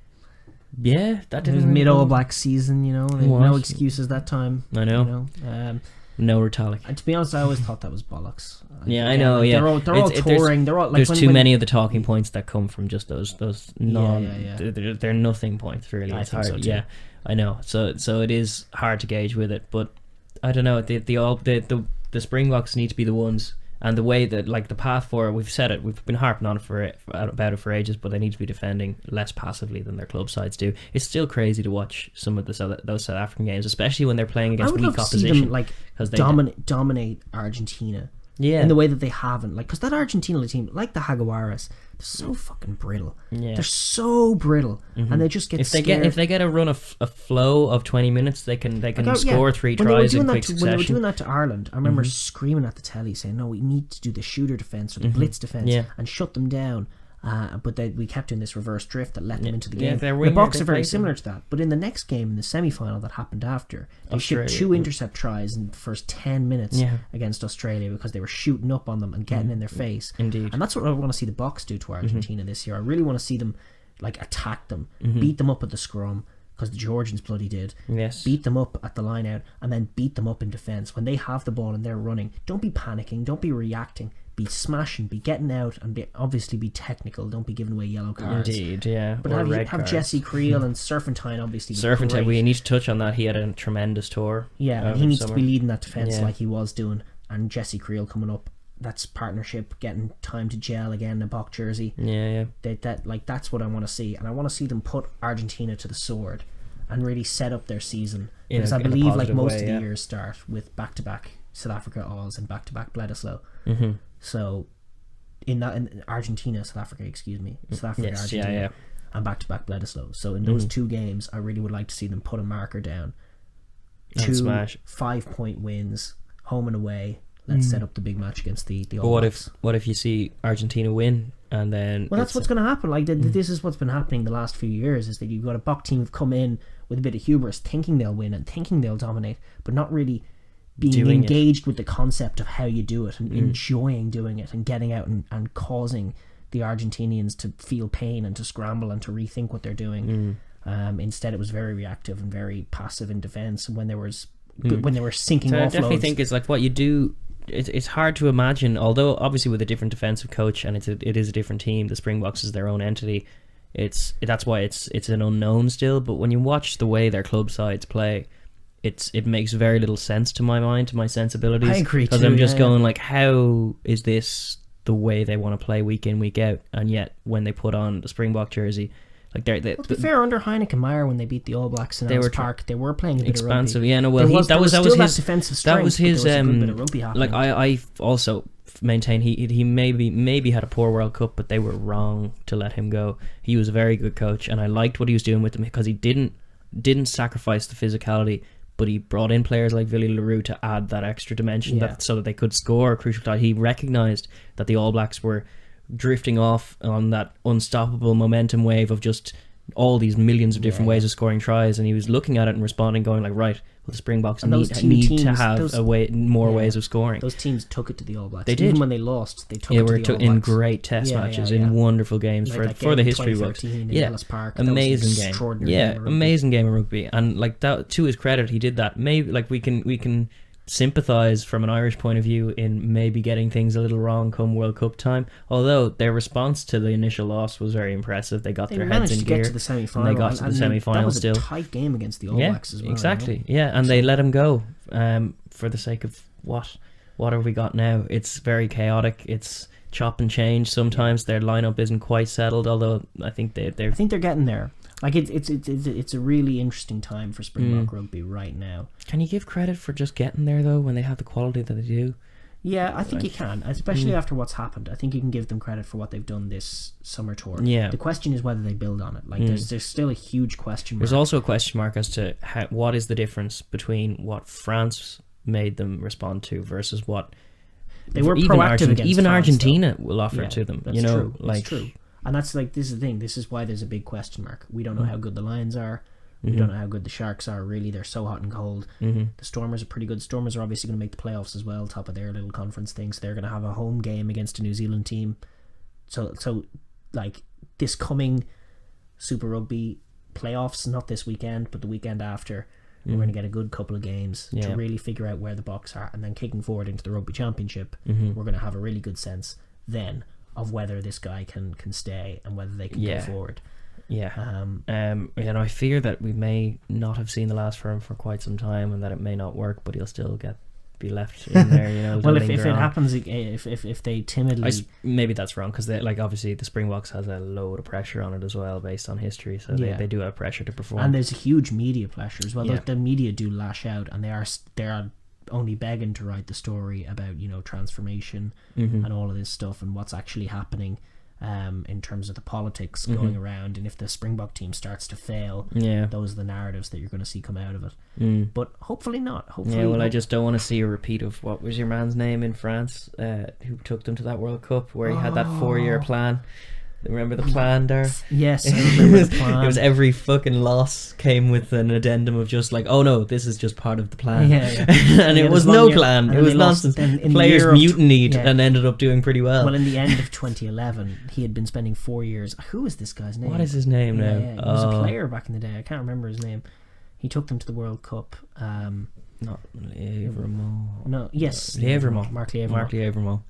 Yeah, that It was didn't mid All Black season, you know. They had no was. excuses that time. I know. You know? No Retallick. And to be honest, I always thought that was bollocks. Yeah, I know. Yeah, they're all touring. They're all like there's when, too when, many of the talking points that come from just those non. Yeah. They're nothing points really. I It's think hard. so too. Yeah, I know. So it is hard to gauge with it, but I don't know. The Springboks need to be the ones. And the way that, like, the path forward, we've said it, we've been harping on it about it for ages, but they need to be defending less passively than their club sides do. It's still crazy to watch some of those South African games, especially when they're playing against I would weak love to see opposition. them like they dominate Argentina. Yeah. In the way that they haven't, like, because that Argentina team, like the Jaguares, they're so fucking brittle. Yeah. They're so brittle, and they just get if scared. they get a run of a flow of 20 minutes, they can score 3 when tries in quick when they were succession. doing that to Ireland, I remember screaming at the telly saying, "No, we need to do the shooter defense or the blitz defense and shut them down." But we kept doing this reverse drift that let them into the game. their The winger, Bucks they are very played similar to that. But in the next game, in the semi-final that happened after, they shipped Australia, 2 intercept tries in the first 10 minutes Yeah. against Australia because they were shooting up on them and getting in their face. Indeed. And that's what I want to see the Bucks do to Argentina this year. I really want to see them like attack them, beat them up at the scrum, because the Georgians bloody did. Yes. Beat them up at the line out, and then beat them up in defence. When they have the ball and they're running, don't be panicking, don't be reacting, be smashing, be getting out, and obviously be technical. Don't be giving away yellow cards. Indeed, yeah. But or have red cards. Jesse Creel and Serpentine obviously. Serpentine, we need to touch on that. He had a tremendous tour. Yeah, and he needs to be leading that defence like he was doing. And Jesse Creel coming up, that's partnership, getting time to gel again in a Bok jersey. Yeah. That's what I want to see, and I want to see them put Argentina to the sword and really set up their season, because I believe like most of the years start with back-to-back South Africa Oz and back-to-back Bledisloe. So in Argentina, South Africa, Argentina, and back-to-back Bledisloe. So in those 2 games, I really would like to see them put a marker down. 2 5-point wins, home and away. Let's set up the big match against the All Blacks. What if you see Argentina win and then? Well, that's what's going to happen. Like this is what's been happening the last few years. Is that you've got a Bok team who've come in with a bit of hubris, thinking they'll win and thinking they'll dominate, but not really being engaged with the concept of how you do it and enjoying doing it and getting out and causing the Argentinians to feel pain and to scramble and to rethink what they're doing. Instead, it was very reactive and very passive in defence. And when they were sinking offloads, I definitely think it's like what you do. It's hard to imagine, although obviously with a different defensive coach and it is a different team. The Springboks is their own entity. That's why it's an unknown still. But when you watch the way their club sides play, it makes very little sense to my mind, to my sensibilities. I agree, because I'm just going like, how is this the way they want to play week in, week out? And yet when they put on the Springbok jersey, like to be fair, under Heineken Meyer, when they beat the All Blacks in Ellis Park, they were playing a bit expansive. of rugby. Yeah, no, well, that was his defensive strength. That was his there was a good bit of rugby happening. like I also maintain he maybe had a poor World Cup, but they were wrong to let him go. He was a very good coach, and I liked what he was doing with them because he didn't sacrifice the physicality, but he brought in players like Willie Leroux to add that extra dimension so that they could score a crucial time. He recognised that the All Blacks were drifting off on that unstoppable momentum wave of just all these millions of different ways of scoring tries, and he was looking at it and responding, going like, right, well, the Springboks need to have more ways of scoring. Those teams took it to the All Blacks. They did. Even when they lost, they took it to the All Blacks. In great test matches, in wonderful games for the history books. Ellis Park, amazing game. Amazing game of rugby. And like that, to his credit, he did that. Maybe like we can sympathise from an Irish point of view in maybe getting things a little wrong come World Cup time, although their response to the initial loss was very impressive. They got their heads in gear. Get to the semi-final, and they got to the semi-final. That was still a tight game against the All Blacks as well. Exactly. And they let him go for the sake of what have we got now? It's very chaotic. It's chop and change. Sometimes their lineup isn't quite settled, although I think they're getting there. Like it's a really interesting time for Springbok rugby right now. Can you give credit for just getting there though when they have the quality that they do? Yeah, I think you can, especially after what's happened. I think you can give them credit for what they've done this summer tour. Yeah. The question is whether they build on it. Like there's still a huge question mark. There's also a question mark as to what is the difference between what France made them respond to versus what they were proactive against even France, Argentina though. will offer to them. That's true. Like that's true. And that's like, this is the thing. This is why there's a big question mark. We don't know how good the Lions are. We don't know how good the Sharks are. Really, they're so hot and cold. The Stormers are pretty good. Stormers are obviously going to make the playoffs as well, top of their little conference thing. So they're going to have a home game against a New Zealand team. So like this coming Super Rugby playoffs, not this weekend, but the weekend after, we're going to get a good couple of games to really figure out where the Bucks are, and then kicking forward into the Rugby Championship, we're going to have a really good sense then of whether this guy can stay and whether they can go forward. I fear that we may not have seen the last for him for quite some time, and that it may not work, but he'll still be left in there. Well, if it happens, if they timidly, maybe that's wrong, because like obviously the Springboks has a load of pressure on it as well based on history, so they do have pressure to perform, and there's a huge media pressure as well. The media do lash out, and they are only begging to write the story about transformation and all of this stuff and what's actually happening in terms of the politics going around, and if the Springbok team starts to fail, those are the narratives that you're going to see come out of it. But hopefully not. I just don't want to see a repeat of what was your man's name in France who took them to that World Cup, where he had that 4-year plan. Remember the plan, Daragh? Yes, I remember the plan. It was every fucking loss came with an addendum of just like, oh no, this is just part of the plan. And it was no plan. It was nonsense. Players mutinied and ended up doing pretty well. Well, in the end of 2011, he had been spending 4 years. Who is this guy's name? What is his name now? He was a player back in the day. I can't remember his name. He took them to the World Cup. Not Lièvremont. No, yes, Lièvremont. Mark Lièvremont.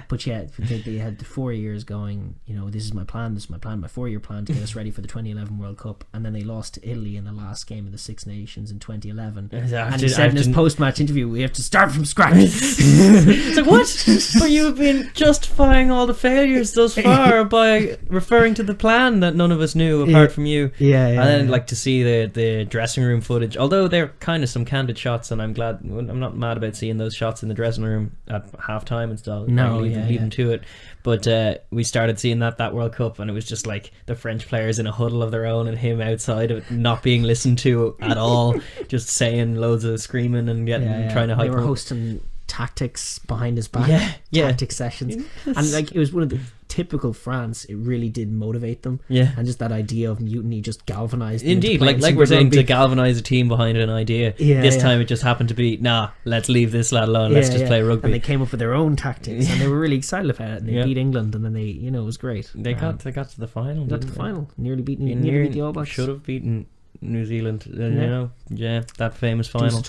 But they had the 4 years going, this is my plan, my 4-year plan to get us ready for the 2011 World Cup, and then they lost to Italy in the last game of the Six Nations in 2011. And he said in his post-match interview, we have to start from scratch. It's like, what? But you've been justifying all the failures thus far by referring to the plan that none of us knew apart from you. And then like to see the dressing room footage, although they're kind of some candid shots, and I'm not mad about seeing those shots in the dressing room at halftime and stuff. Leading to it. But we started seeing that World Cup, and it was just like the French players in a huddle of their own, and him outside of it, not being listened to at all, just saying loads of screaming and trying to hype. They were hosting tactics behind his back, tactics sessions, and like it was one of the typical France. It really did motivate them, and just that idea of mutiny just galvanized them. Indeed, like we're saying, to galvanize a team behind an idea. This time it just happened to be, let's leave this lad alone, let's just play rugby. And they came up with their own tactics, and they were really excited about it, and they beat England, and then they, it was great. They got to the final. Got to the final, nearly beat the All Blacks. Should have beaten New Zealand. That famous final.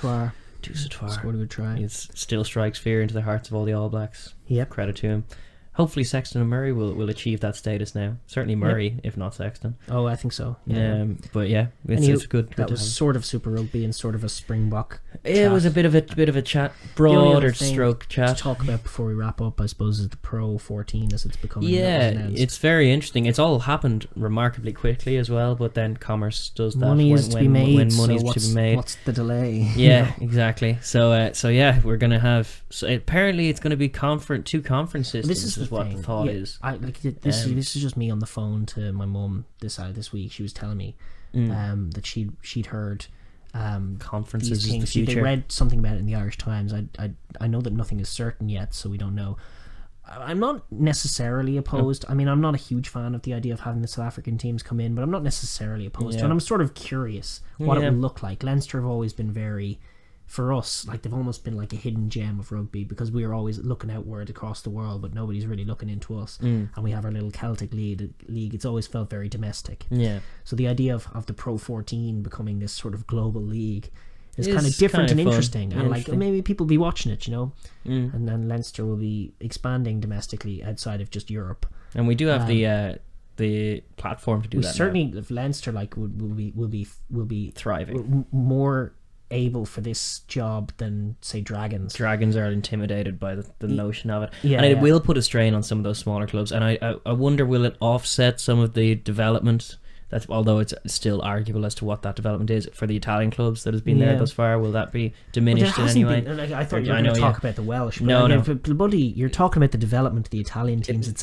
Dusatoir scored a good try. It still strikes fear into the hearts of all the All Blacks. Credit to him. Hopefully Sexton and Murray will achieve that status now. Certainly Murray, if not Sexton. Oh, I think so. But it's good. That was sort of Super Rugby and sort of a Springbok. It was a bit of a chat, broader stroke chat. To talk about before we wrap up, I suppose, is the Pro14 as it's becoming. It's very interesting. It's all happened remarkably quickly as well. But then commerce does that. Money is to be made. When money is to be made. What's the delay? Exactly. So we're gonna have. So apparently, it's going to be two conference systems. This is what the thought is. This is just me on the phone to my mum this week. She was telling me that she'd heard conferences these is the future. They read something about it in the Irish Times. I know that nothing is certain yet, so we don't know. I'm not necessarily opposed. I mean, I'm not a huge fan of the idea of having the South African teams come in, but I'm not necessarily opposed to it. And I'm sort of curious what it will look like. Leinster have always been very, for us, like they've almost been like a hidden gem of rugby, because we are always looking outward across the world, but nobody's really looking into us. And we have our little Celtic league. It's always felt very domestic. So the idea of the Pro14 becoming this sort of global league is kind of different and interesting. And like maybe people will be watching it, and then Leinster will be expanding domestically outside of just Europe. And we do have the platform to do that. Certainly, if Leinster will be thriving, more able for this job than say Dragons are intimidated by the notion of it, and it will put a strain on some of those smaller clubs, and I wonder, will it offset some of the development, that's, although it's still arguable as to what that development is for the Italian clubs that has been there thus far. Will that be diminished in any way? I thought you were going to talk about the Welsh. But no. Buddy, you're talking about the development of the Italian teams. It's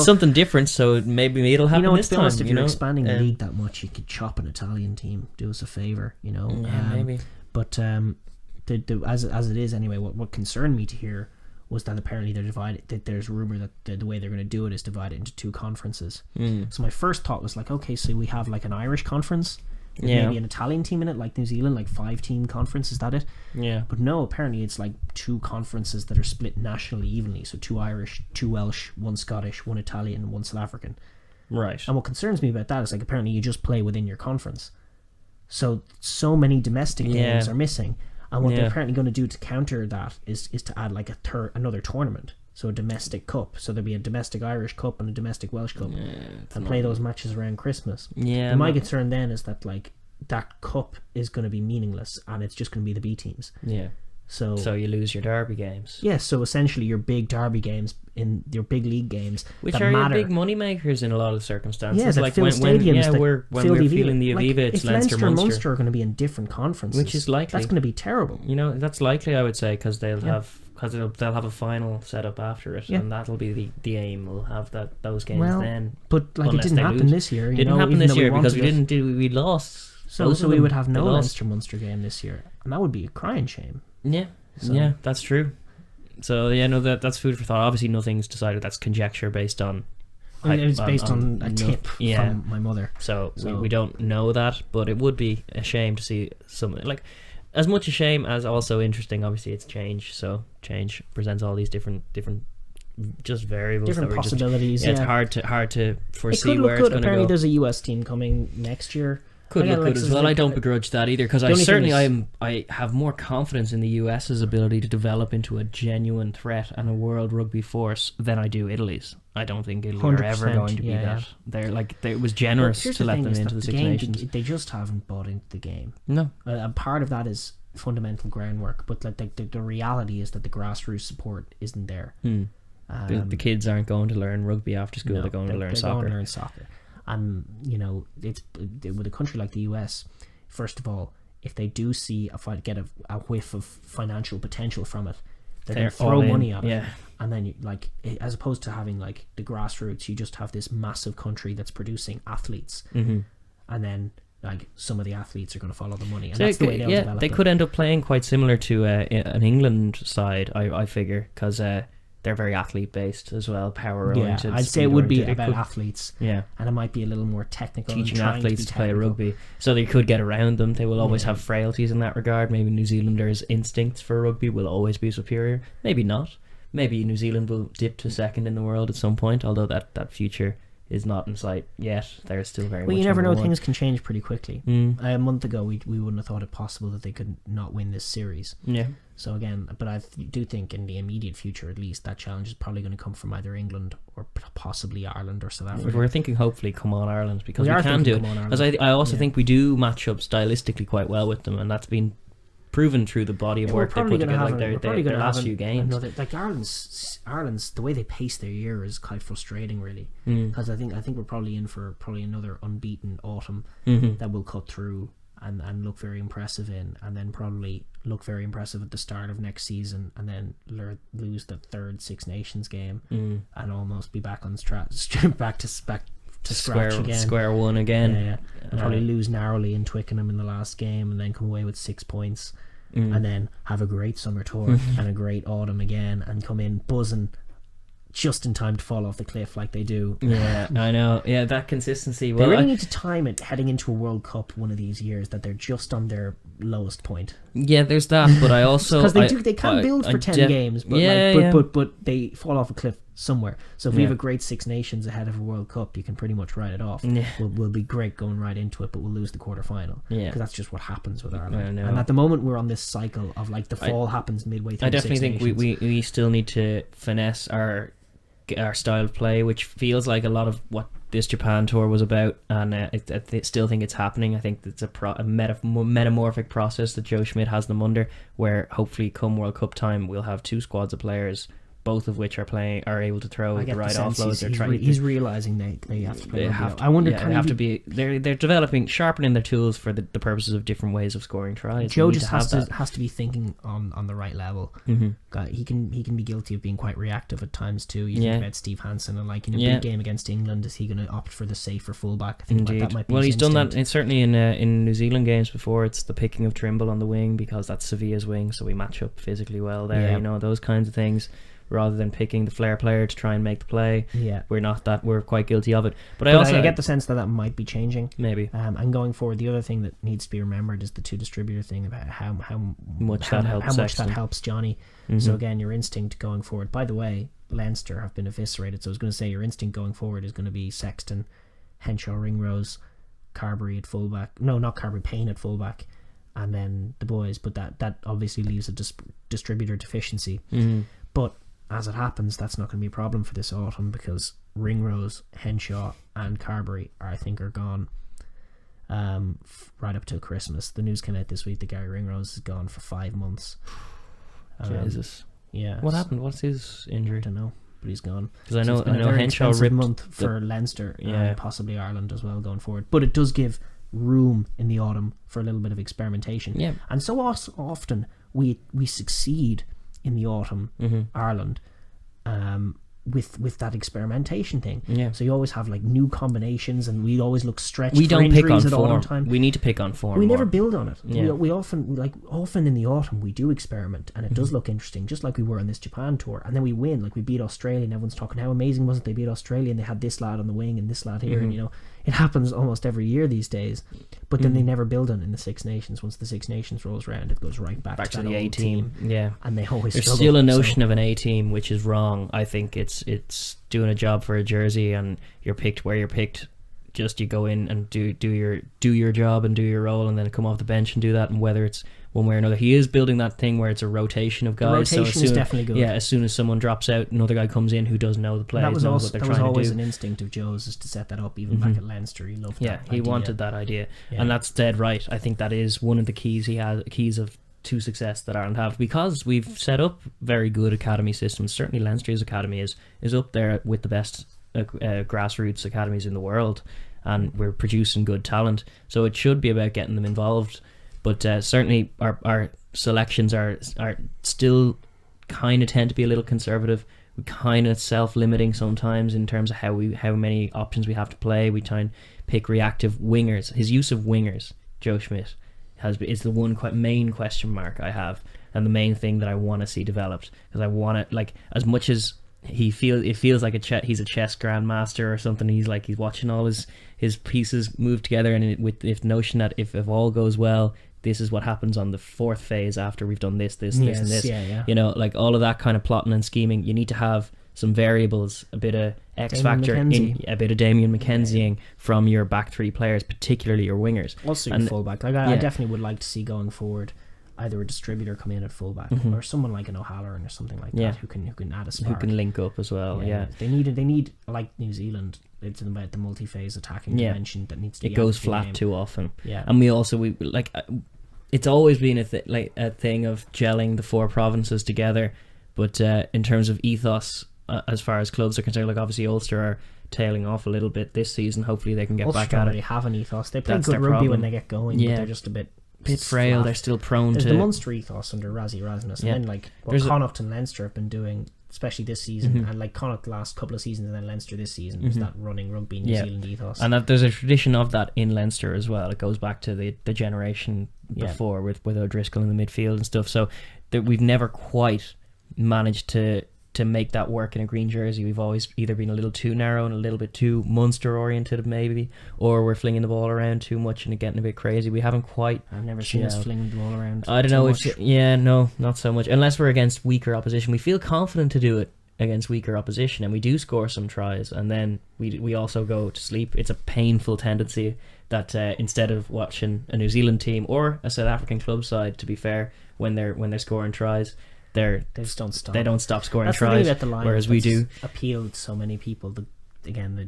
something different. So maybe it'll happen this time. Honest, if you're expanding the league that much, you could chop an Italian team. Do us a favor, maybe. But as it is anyway, what concerned me to hear was that apparently they're divided. That there's rumor that the way they're going to do it is divide it into 2 conferences. So my first thought was like, okay, so we have like an Irish conference, with maybe an Italian team in it, like New Zealand, like 5-team conference. Is that it? Yeah. But no, apparently it's like 2 conferences that are split nationally evenly. So 2 Irish, 2 Welsh, 1 Scottish, 1 Italian, and 1 South African. Right. And what concerns me about that is like apparently you just play within your conference. So many domestic games are missing. And what they're apparently going to do to counter that is to add like another tournament. So a domestic cup. So there'll be a domestic Irish cup and a domestic Welsh cup. And play those matches around Christmas. Yeah. And my concern then is that like that cup is going to be meaningless and it's just going to be the B teams. Yeah. So you lose your derby games. Yeah, so essentially your big derby games in your big league games, which that are matter. your big money makers in a lot of circumstances. Yeah, that like fill when stadiums. we're feeling the Aviva, it's if Leinster and Munster are going to be in different conferences, which is likely. That's going to be terrible. You know, that's likely. I would say because they'll have a final set up after it, and that'll be the aim. We'll have those games then. But like it didn't happen this year. It didn't happen this year because we lost. So we would have no Leinster Munster game this year, and that would be a crying shame. Yeah, yeah, that's true. So that's food for thought. Obviously, nothing's decided. That's conjecture based on. It's based on a tip from my mother. So we don't know that, but it would be a shame to see something like as much a shame as also interesting. Obviously, it's change. So change presents all these different just variables, different possibilities. It's hard to foresee it could look where good. it's going to go. Apparently, there's a US team coming next year. Could look good as well. I don't begrudge that either because I have more confidence in the US's ability to develop into a genuine threat and a world rugby force than I do Italy's. I don't think Italy are ever going to be that. They're like it was generous to let them into the Six Nations. They just haven't bought into the game. No, and part of that is fundamental groundwork, but like the reality is that the grassroots support isn't there. The kids aren't going to learn rugby after school. They're going to learn soccer. They're going to learn soccer. And it's with a country like the US, first of all, if they do see get a whiff of financial potential from it, they're going to throw money at it. And then as opposed to having like the grassroots, you just have this massive country that's producing athletes, and then like some of the athletes are going to follow the money, and so that's the way they'll develop. They could end up playing quite similar to an England side, I figure, because they're very athlete based as well, power oriented. I'd say it would be about athletes. Yeah, and it might be a little more technical. Teaching athletes to play rugby, so they could get around them. They will always have frailties in that regard. Maybe New Zealanders' instincts for rugby will always be superior. Maybe not. Maybe New Zealand will dip to second in the world at some point. Although that future is not in sight yet. They're still very. Well, much you never know. number one. Things can change pretty quickly. A month ago, we wouldn't have thought it possible that they could not win this series. Yeah. So again, but I do think in the immediate future, at least, that challenge is probably going to come from either England or possibly Ireland or South Africa. We're thinking hopefully come on Ireland because we can do it. Because I also think we do match up stylistically quite well with them, and that's been proven through the body of work they put together, like their last few games. Like Ireland's the way they pace their year is quite frustrating, really. Because I think we're probably in for another unbeaten autumn that will cut through and look very impressive and then probably look very impressive at the start of next season, and then lose the third Six Nations game and almost be back on back to scratch again, square one again. And probably lose narrowly in Twickenham in the last game, and then come away with 6 points, and then have a great summer tour and a great autumn again, and come in buzzing just in time to fall off the cliff like they do. Yeah, I know. Yeah, that consistency. They really need to time it heading into a World Cup one of these years that they're just on their lowest point. Yeah, there's that, but I also because they can build for 10 games, but but they fall off a cliff somewhere. So if we have a great Six Nations ahead of a World Cup, you can pretty much write it off. We'll be great going right into it, but we'll lose the quarterfinal. Because that's just what happens with Ireland. And at the moment we're on this cycle of like the fall happens midway through. I definitely think we still need to finesse our style of play, which feels like a lot of what this Japan tour was about, and I still think it's happening. I think it's a metamorphic process that Joe Schmidt has them under, where hopefully come World Cup time we'll have 2 squads of players, both of which are able to throw the right offloads. He's realizing they have to play. I wonder. They're developing, sharpening their tools for the purposes of different ways of scoring tries. Joe just has to be thinking on the right level. He can be guilty of being quite reactive at times too. You think about Steve Hansen, and like in a big game against England, is he going to opt for the safer fullback? I think that might be he's done that. It's certainly in New Zealand games before. It's the picking of Trimble on the wing because that's Sevilla's wing, so we match up physically well there. You know, those kinds of things. rather than picking the flair player to try and make the play. Yeah. We're quite guilty of it. But I get the sense that might be changing. Maybe. And going forward, the other thing that needs to be remembered is the two distributor thing about how much that helps Johnny. Mm-hmm. So again, your instinct going forward. By the way, Leinster have been eviscerated. So I was going to say your instinct going forward is going to be Sexton, Henshaw, Ringrose, Carberry at fullback. No, not Carberry, Payne at fullback, and then the boys. But that obviously leaves a distributor deficiency. Mm-hmm. But as it happens, that's not going to be a problem for this autumn because Ringrose, Henshaw, and Carberry I think are gone right up till Christmas. The news came out this week that Gary Ringrose is gone for 5 months. Jesus. Yeah. What happened? What's his injury? I don't know, but he's gone. Because I know Henshaw ripped ripped month for Leinster and possibly Ireland as well going forward. But it does give room in the autumn for a little bit of experimentation. Yeah. And so often we succeed in the autumn, Ireland, with that experimentation thing. Yeah. So you always have like new combinations, and we always look stretched. We don't pick on at form. autumn time. We need to pick on form. We more. never build on it. Yeah. We often in the autumn we do experiment, and it does look interesting, just like we were on this Japan tour, and then we win. Like we beat Australia, and everyone's talking how amazing was it they beat Australia, and they had this lad on the wing and this lad here, and it happens almost every year these days. But then they never build on it in the Six Nations. Once the Six Nations rolls around, it goes right back to the A team. Yeah, and they always there's struggle. still a notion of an A team, which is wrong. I think it's doing a job for a jersey, and you're picked where you're picked. Just you go in and do your job and do your role, and then come off the bench and do that. And whether it's one way or another, he is building that thing where it's a rotation of guys. The rotation is definitely good. Yeah, as soon as someone drops out, another guy comes in who does know the play. That was always an instinct of Joe's, is to set that up. Even back at Leinster, he loved that. Yeah, he wanted that idea, and that's dead right. I think that is one of the keys to success that Ireland have, because we've set up very good academy systems. Certainly Leinster's academy is up there with the best grassroots academies in the world, and we're producing good talent, so it should be about getting them involved. But certainly our selections are still kind of tend to be a little conservative. We kind of self-limiting sometimes in terms of how many options we have to play. We try and pick reactive wingers. His use of wingers, Joe Schmidt, is the one main question mark I have, and the main thing that I want to see developed, because I want it, like, as much as it feels like he's a chess grandmaster or something. He's watching all his pieces move together, and with the notion that if all goes well, this is what happens on the fourth phase after we've done this and this. Yeah. Like all of that kind of plotting and scheming. You need to have some variables, a bit of X factor, a bit of Damien McKenzieing from your back three players, particularly your wingers. Also your fullback. I definitely would like to see going forward either a distributor come in at fullback or someone like an O'Halloran or something like that who can add a spark, who can link up as well. They need like New Zealand. It's about the multi-phase attacking dimension that needs to be. It goes flat too often. Yeah, and we like it's always been a thing of gelling the four provinces together, but in terms of ethos, as far as clubs are concerned, like obviously Ulster are tailing off a little bit this season. Hopefully they can get back at it. They have an ethos. They play good rugby when they get going, but they're just a bit frail. They're still prone to the Munster ethos under Rassie Erasmus, and then like what Connacht and Leinster have been doing, especially this season, and like Connacht the last couple of seasons, and then Leinster this season, is that running rugby New Zealand ethos. And there's a tradition of that in Leinster as well. It goes back to the generation before with O'Driscoll in the midfield and stuff. So that we've never quite managed to make that work in a green jersey. We've always either been a little too narrow and a little bit too Munster oriented maybe, or we're flinging the ball around too much and getting a bit crazy. We haven't quite. I've never seen us flinging the ball around. I don't know. No, not so much. Unless we're against weaker opposition. We feel confident to do it against weaker opposition, and we do score some tries, and then we also go to sleep. It's a painful tendency that instead of watching a New Zealand team or a South African club side, to be fair, when they're scoring tries, they just don't stop. They don't stop scoring That's tries. The Lions, whereas we do. Appealed to so many people. The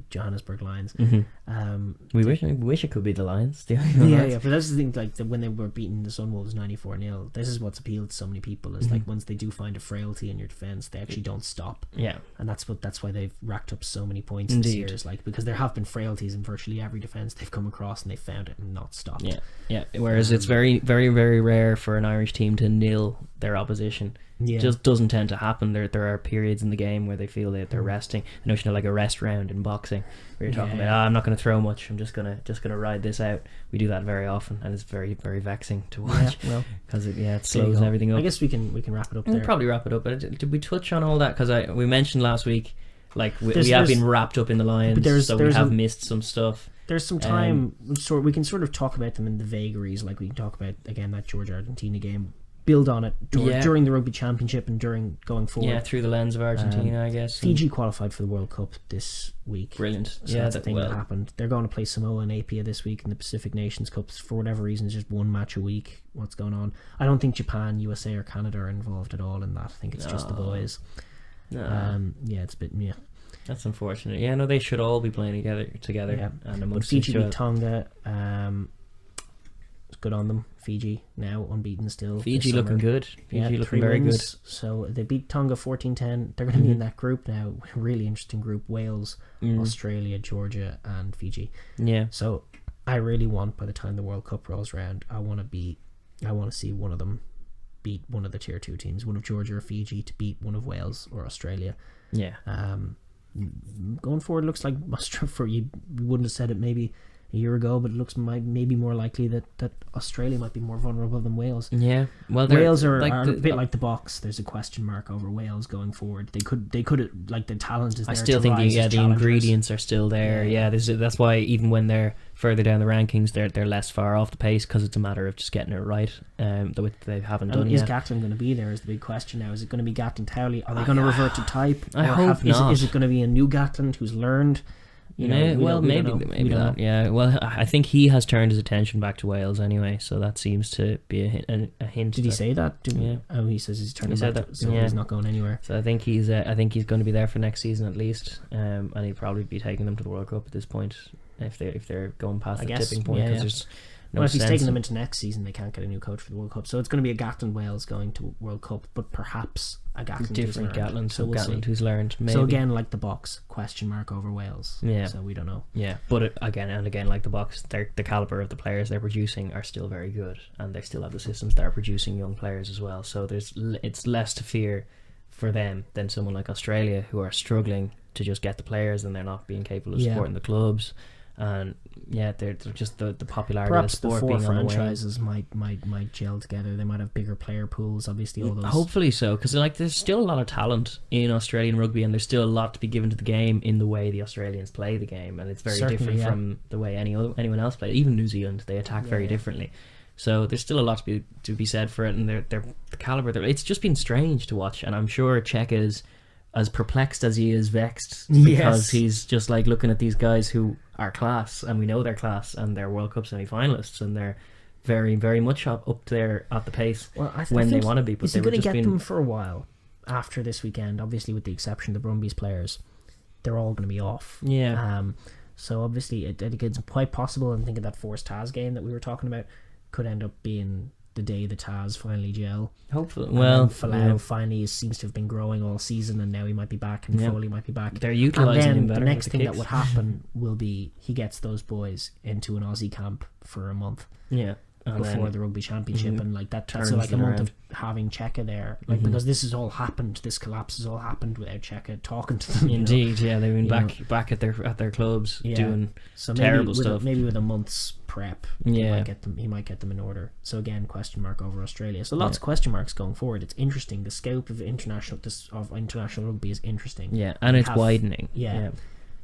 Johannesburg Lions. We wish it could be the Lions. But that's the thing. Like when they were beating the Sunwolves 94-0, this is what's appealed to so many people. Is like once they do find a frailty in your defense, they actually don't stop. Yeah, and that's why they've racked up so many points this year. Is like because there have been frailties in virtually every defense they've come across, and they found it and not stopped. Yeah. Whereas it's very, very, very rare for an Irish team to nil their opposition. just doesn't tend to happen. There are periods in the game where they feel that they're resting. The notion of like a rest round in boxing, where you're talking about, I'm not going to throw much. I'm just gonna ride this out. We do that very often, and it's very, very vexing to watch. Yeah, well, because it slows everything up. I guess we can wrap it up. We'll probably wrap it up. But did we touch on all that? Because we mentioned last week, like we have been wrapped up in the Lions, so we have missed some stuff. There's some time, we can sort of talk about them in the vagaries, like we can talk about, again, that Georgia-Argentina game, build on it during the Rugby Championship and during going forward. Yeah, through the lens of Argentina, I guess. Fiji qualified for the World Cup this week. Brilliant. So that's the thing that happened. They're going to play Samoa and Apia this week in the Pacific Nations Cups. For whatever reason, it's just one match a week. What's going on? I don't think Japan, USA or Canada are involved at all in that. I think it's just the boys. It's a bit, That's unfortunate. Yeah, no, they should all be playing together. Yeah. And amongst Fiji beat Tonga. It's good on them. Fiji now unbeaten still. Fiji looking good. Fiji looking very good. So they beat Tonga 14-10. They're going to be in that group now. Really interesting group. Wales, Australia, Georgia and Fiji. Yeah. So I really want, by the time the World Cup rolls around, I want to see one of them beat one of the tier 2 teams, one of Georgia or Fiji to beat one of Wales or Australia. Yeah. Going forward, it looks like we wouldn't have said it maybe a year ago, but it looks maybe more likely that Australia might be more vulnerable than Wales. Yeah, well, Wales are a bit like the Box. There's a question mark over Wales going forward. They could like the talent is there. I still think the ingredients are still there. Yeah, that's why even when they're further down the rankings, they're less far off the pace, because it's a matter of just getting it right. Which they haven't done yet. Is Gatlin going to be there? Is the big question now. Is it going to be Gatlin Towley? Are they going to revert to type? I hope not. Is it going to be a new Gatlin who's learned? Maybe that. Yeah. Well, I think he has turned his attention back to Wales anyway, so that seems to be a hint. Did he say that? He says he's turning back. He's not going anywhere. So I think he's going to be there for next season at least, and he'd probably be taking them to the World Cup at this point if they're going past the tipping point. Because there's no if he's taking them into next season, they can't get a new coach for the World Cup. So it's going to be a Gatlin Wales going to World Cup, but perhaps a Gatlin different Gatlin. So Gatlin who's learned. Maybe. So again, like the Box, question mark over Wales. Yeah. So we don't know. Yeah, but again, like the Box, the caliber of the players they're producing are still very good, and they still have the systems that are producing young players as well. So it's less to fear for them than someone like Australia, who are struggling to just get the players, and they're not being capable of supporting the clubs. And they're just the popularity Perhaps of the sport the four being on the way. franchises might gel together. They might have bigger player pools, obviously. All those. Hopefully so, because there's still a lot of talent in Australian rugby, and there's still a lot to be given to the game in the way the Australians play the game, and it's very different from the way anyone else plays. Even New Zealand, they attack very differently. So there's still a lot to be said for it, and they're the caliber. It's just been strange to watch, and I'm sure Czech is as perplexed as he is vexed, because he's just like looking at these guys who are class, and we know they're class, and they're World Cup semi-finalists, and they're very, very much up there at the pace when they want to be. But they're going to get them for a while after this weekend. Obviously, with the exception of the Brumbies players, they're all going to be off. Yeah. So obviously, it's quite possible. And think of that Force Taz game that we were talking about could end up being the day the Taz finally gel. Hopefully. Falau finally seems to have been growing all season, and now he might be back, and Foley might be back. They're utilising him better. The next thing that would happen will be he gets those boys into an Aussie camp for a month. Yeah. Before the Rugby Championship, and that's like a month of having Cheika there, because this has all happened. This collapse has all happened without Cheika talking to them. Indeed, yeah, they've been back at their clubs doing terrible stuff. Maybe with a month's prep, he might get them in order. So again, question mark over Australia. So lots of question marks going forward. It's interesting. The scope of international rugby is interesting. Yeah, and it's widening.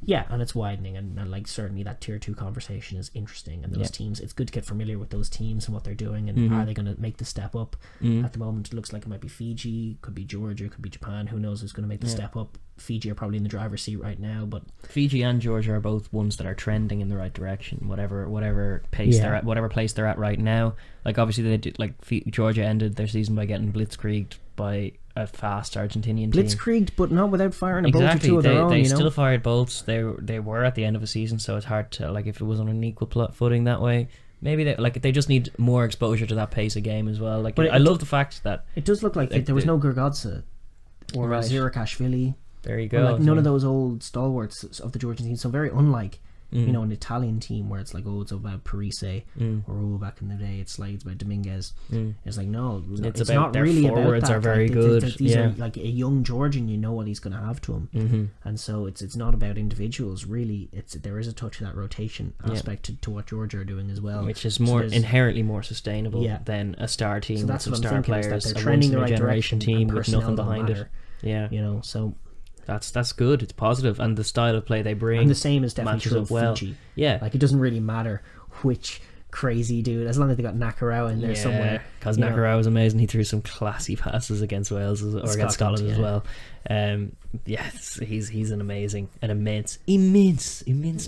Yeah, and it's widening, and like certainly that tier 2 conversation is interesting, and those teams, it's good to get familiar with those teams and what they're doing, and are they going to make the step up? At the moment, it looks like it might be Fiji, could be Georgia, could be Japan. Who knows who's going to make the step up? Fiji are probably in the driver's seat right now, but Fiji and Georgia are both ones that are trending in the right direction, whatever pace they're at, whatever place they're at right now. Like obviously they did, like Georgia ended their season by getting blitzkrieged by a fast Argentinian team. Blitzkrieged, but not without firing a bolt or two of their own. They still fired bolts. They were at the end of a season, so it's hard to, like, if it was on an equal footing that way. Maybe they just need more exposure to that pace of game as well. Like, but I love the fact that it does look like there was no Gurgadze or Zirakashvili. There you go. None of those old stalwarts of the Georgian team. So very unlike You know, an Italian team where it's like, oh, it's about Parise, or oh, back in the day, it's like it's about Dominguez. It's like, no, it's about not their really forwards about that. are very like, good. These are like a young Georgian, you know what he's going to have to him, and so it's not about individuals really. There is a touch of that rotation aspect to what Georgia are doing as well, which is more inherently more sustainable than a star team. So that's with what some I'm star thinking, players, is that they're a trending the right once-in-a-generation direction, team and with nothing personnel behind don't it. matter, you know, so that's good. It's positive, and the style of play they bring, and the same is definitely matches true up of well. Fiji. Yeah, Like, it doesn't really matter which crazy dude, as long as they got Nakarawa in there somewhere. Because Nakarawa was amazing. He threw some classy passes against Wales or against Scotland as well. He's an immense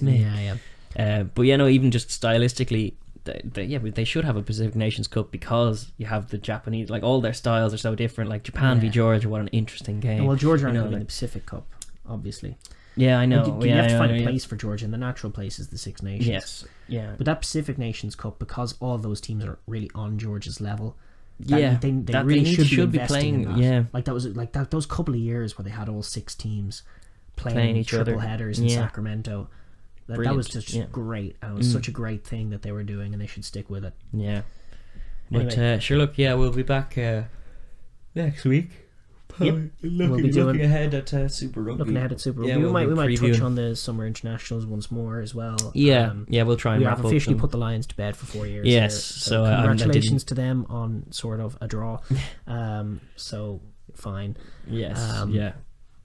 man. But even just stylistically, they should have a Pacific Nations Cup, because you have the Japanese, like, all their styles are so different. Like Japan v Georgia, what an interesting game. Well, Georgia aren't going to win the Pacific Cup, obviously. Yeah, I know. You have to find a place for Georgia, and the natural place is the Six Nations. Yes, yeah. But that Pacific Nations Cup, because all of those teams are really on Georgia's level, they really should be playing. In that. Like that was like that those couple of years where they had all 6 teams playing each triple other headers in Sacramento. That was just great, and it was such a great thing that they were doing, and they should stick with it. Yeah. But anyway. sure, look, we'll be back next week. Looking ahead at Super Rugby. Looking ahead at Super Rugby. Yeah, we might touch on the summer internationals once more as well. We'll try and we wrap have up officially them. put the Lions to bed for 4 years. Yes, so congratulations to them on sort of a draw. So fine. Yes,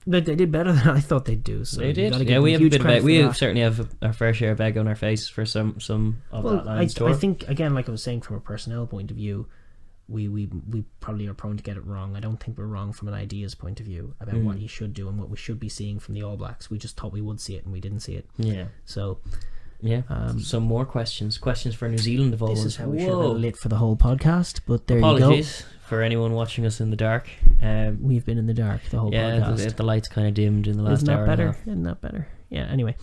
They did better than I thought they'd do. So they did. We have a bit of we certainly have our fair share of egg on our face for some of that Lions tour. I think, again, like I was saying, from a personnel point of view, we probably are prone to get it wrong. I don't think we're wrong from an ideas point of view about what he should do and what we should be seeing from the All Blacks. We just thought we would see it, and we didn't see it. Yeah. So some more questions for New Zealand of all. This is how we should have lit for the whole podcast, but there Apologies you go. For anyone watching us in the dark. We've been in the dark the whole podcast. The lights kind of dimmed in the last hour. Isn't that better? Yeah, anyway.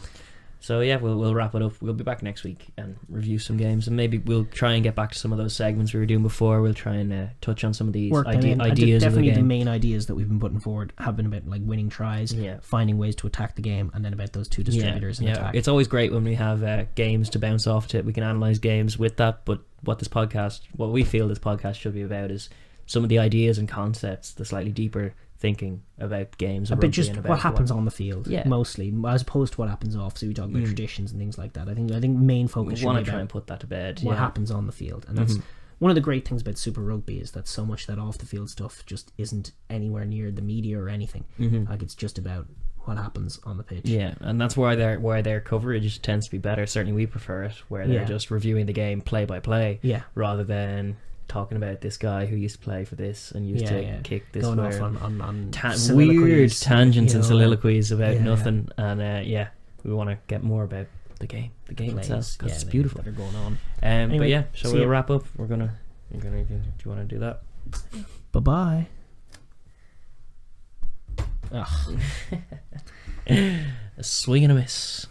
So we'll wrap it up. We'll be back next week and review some games, and maybe we'll try and get back to some of those segments we were doing before. We'll try and touch on some of these ideas. Definitely of the main ideas that we've been putting forward have been about like winning tries, finding ways to attack the game, and then about those two distributors in attack. It's always great when we have games to bounce off to. We can analyze games with that, but what we feel this podcast should be about is some of the ideas and concepts, the slightly deeper thinking about games, but just what happens on the field, mostly, as opposed to what happens off. So we talk about traditions and things like that. I think main focus should be about try and put that to bed. What happens on the field, and that's one of the great things about Super Rugby, is that so much of that off the field stuff just isn't anywhere near the media or anything. Like, it's just about what happens on the pitch. Yeah, and that's why their coverage tends to be better. Certainly, we prefer it where they're just reviewing the game play by play, rather than talking about this guy who used to play for this and used to kick this, going off on weird tangents and soliloquies about nothing. And we want to get more about the game itself, because it's beautiful. That are going on. Anyway, so we'll wrap up. We're gonna. Do you want to do that? Bye bye. A swing and a miss.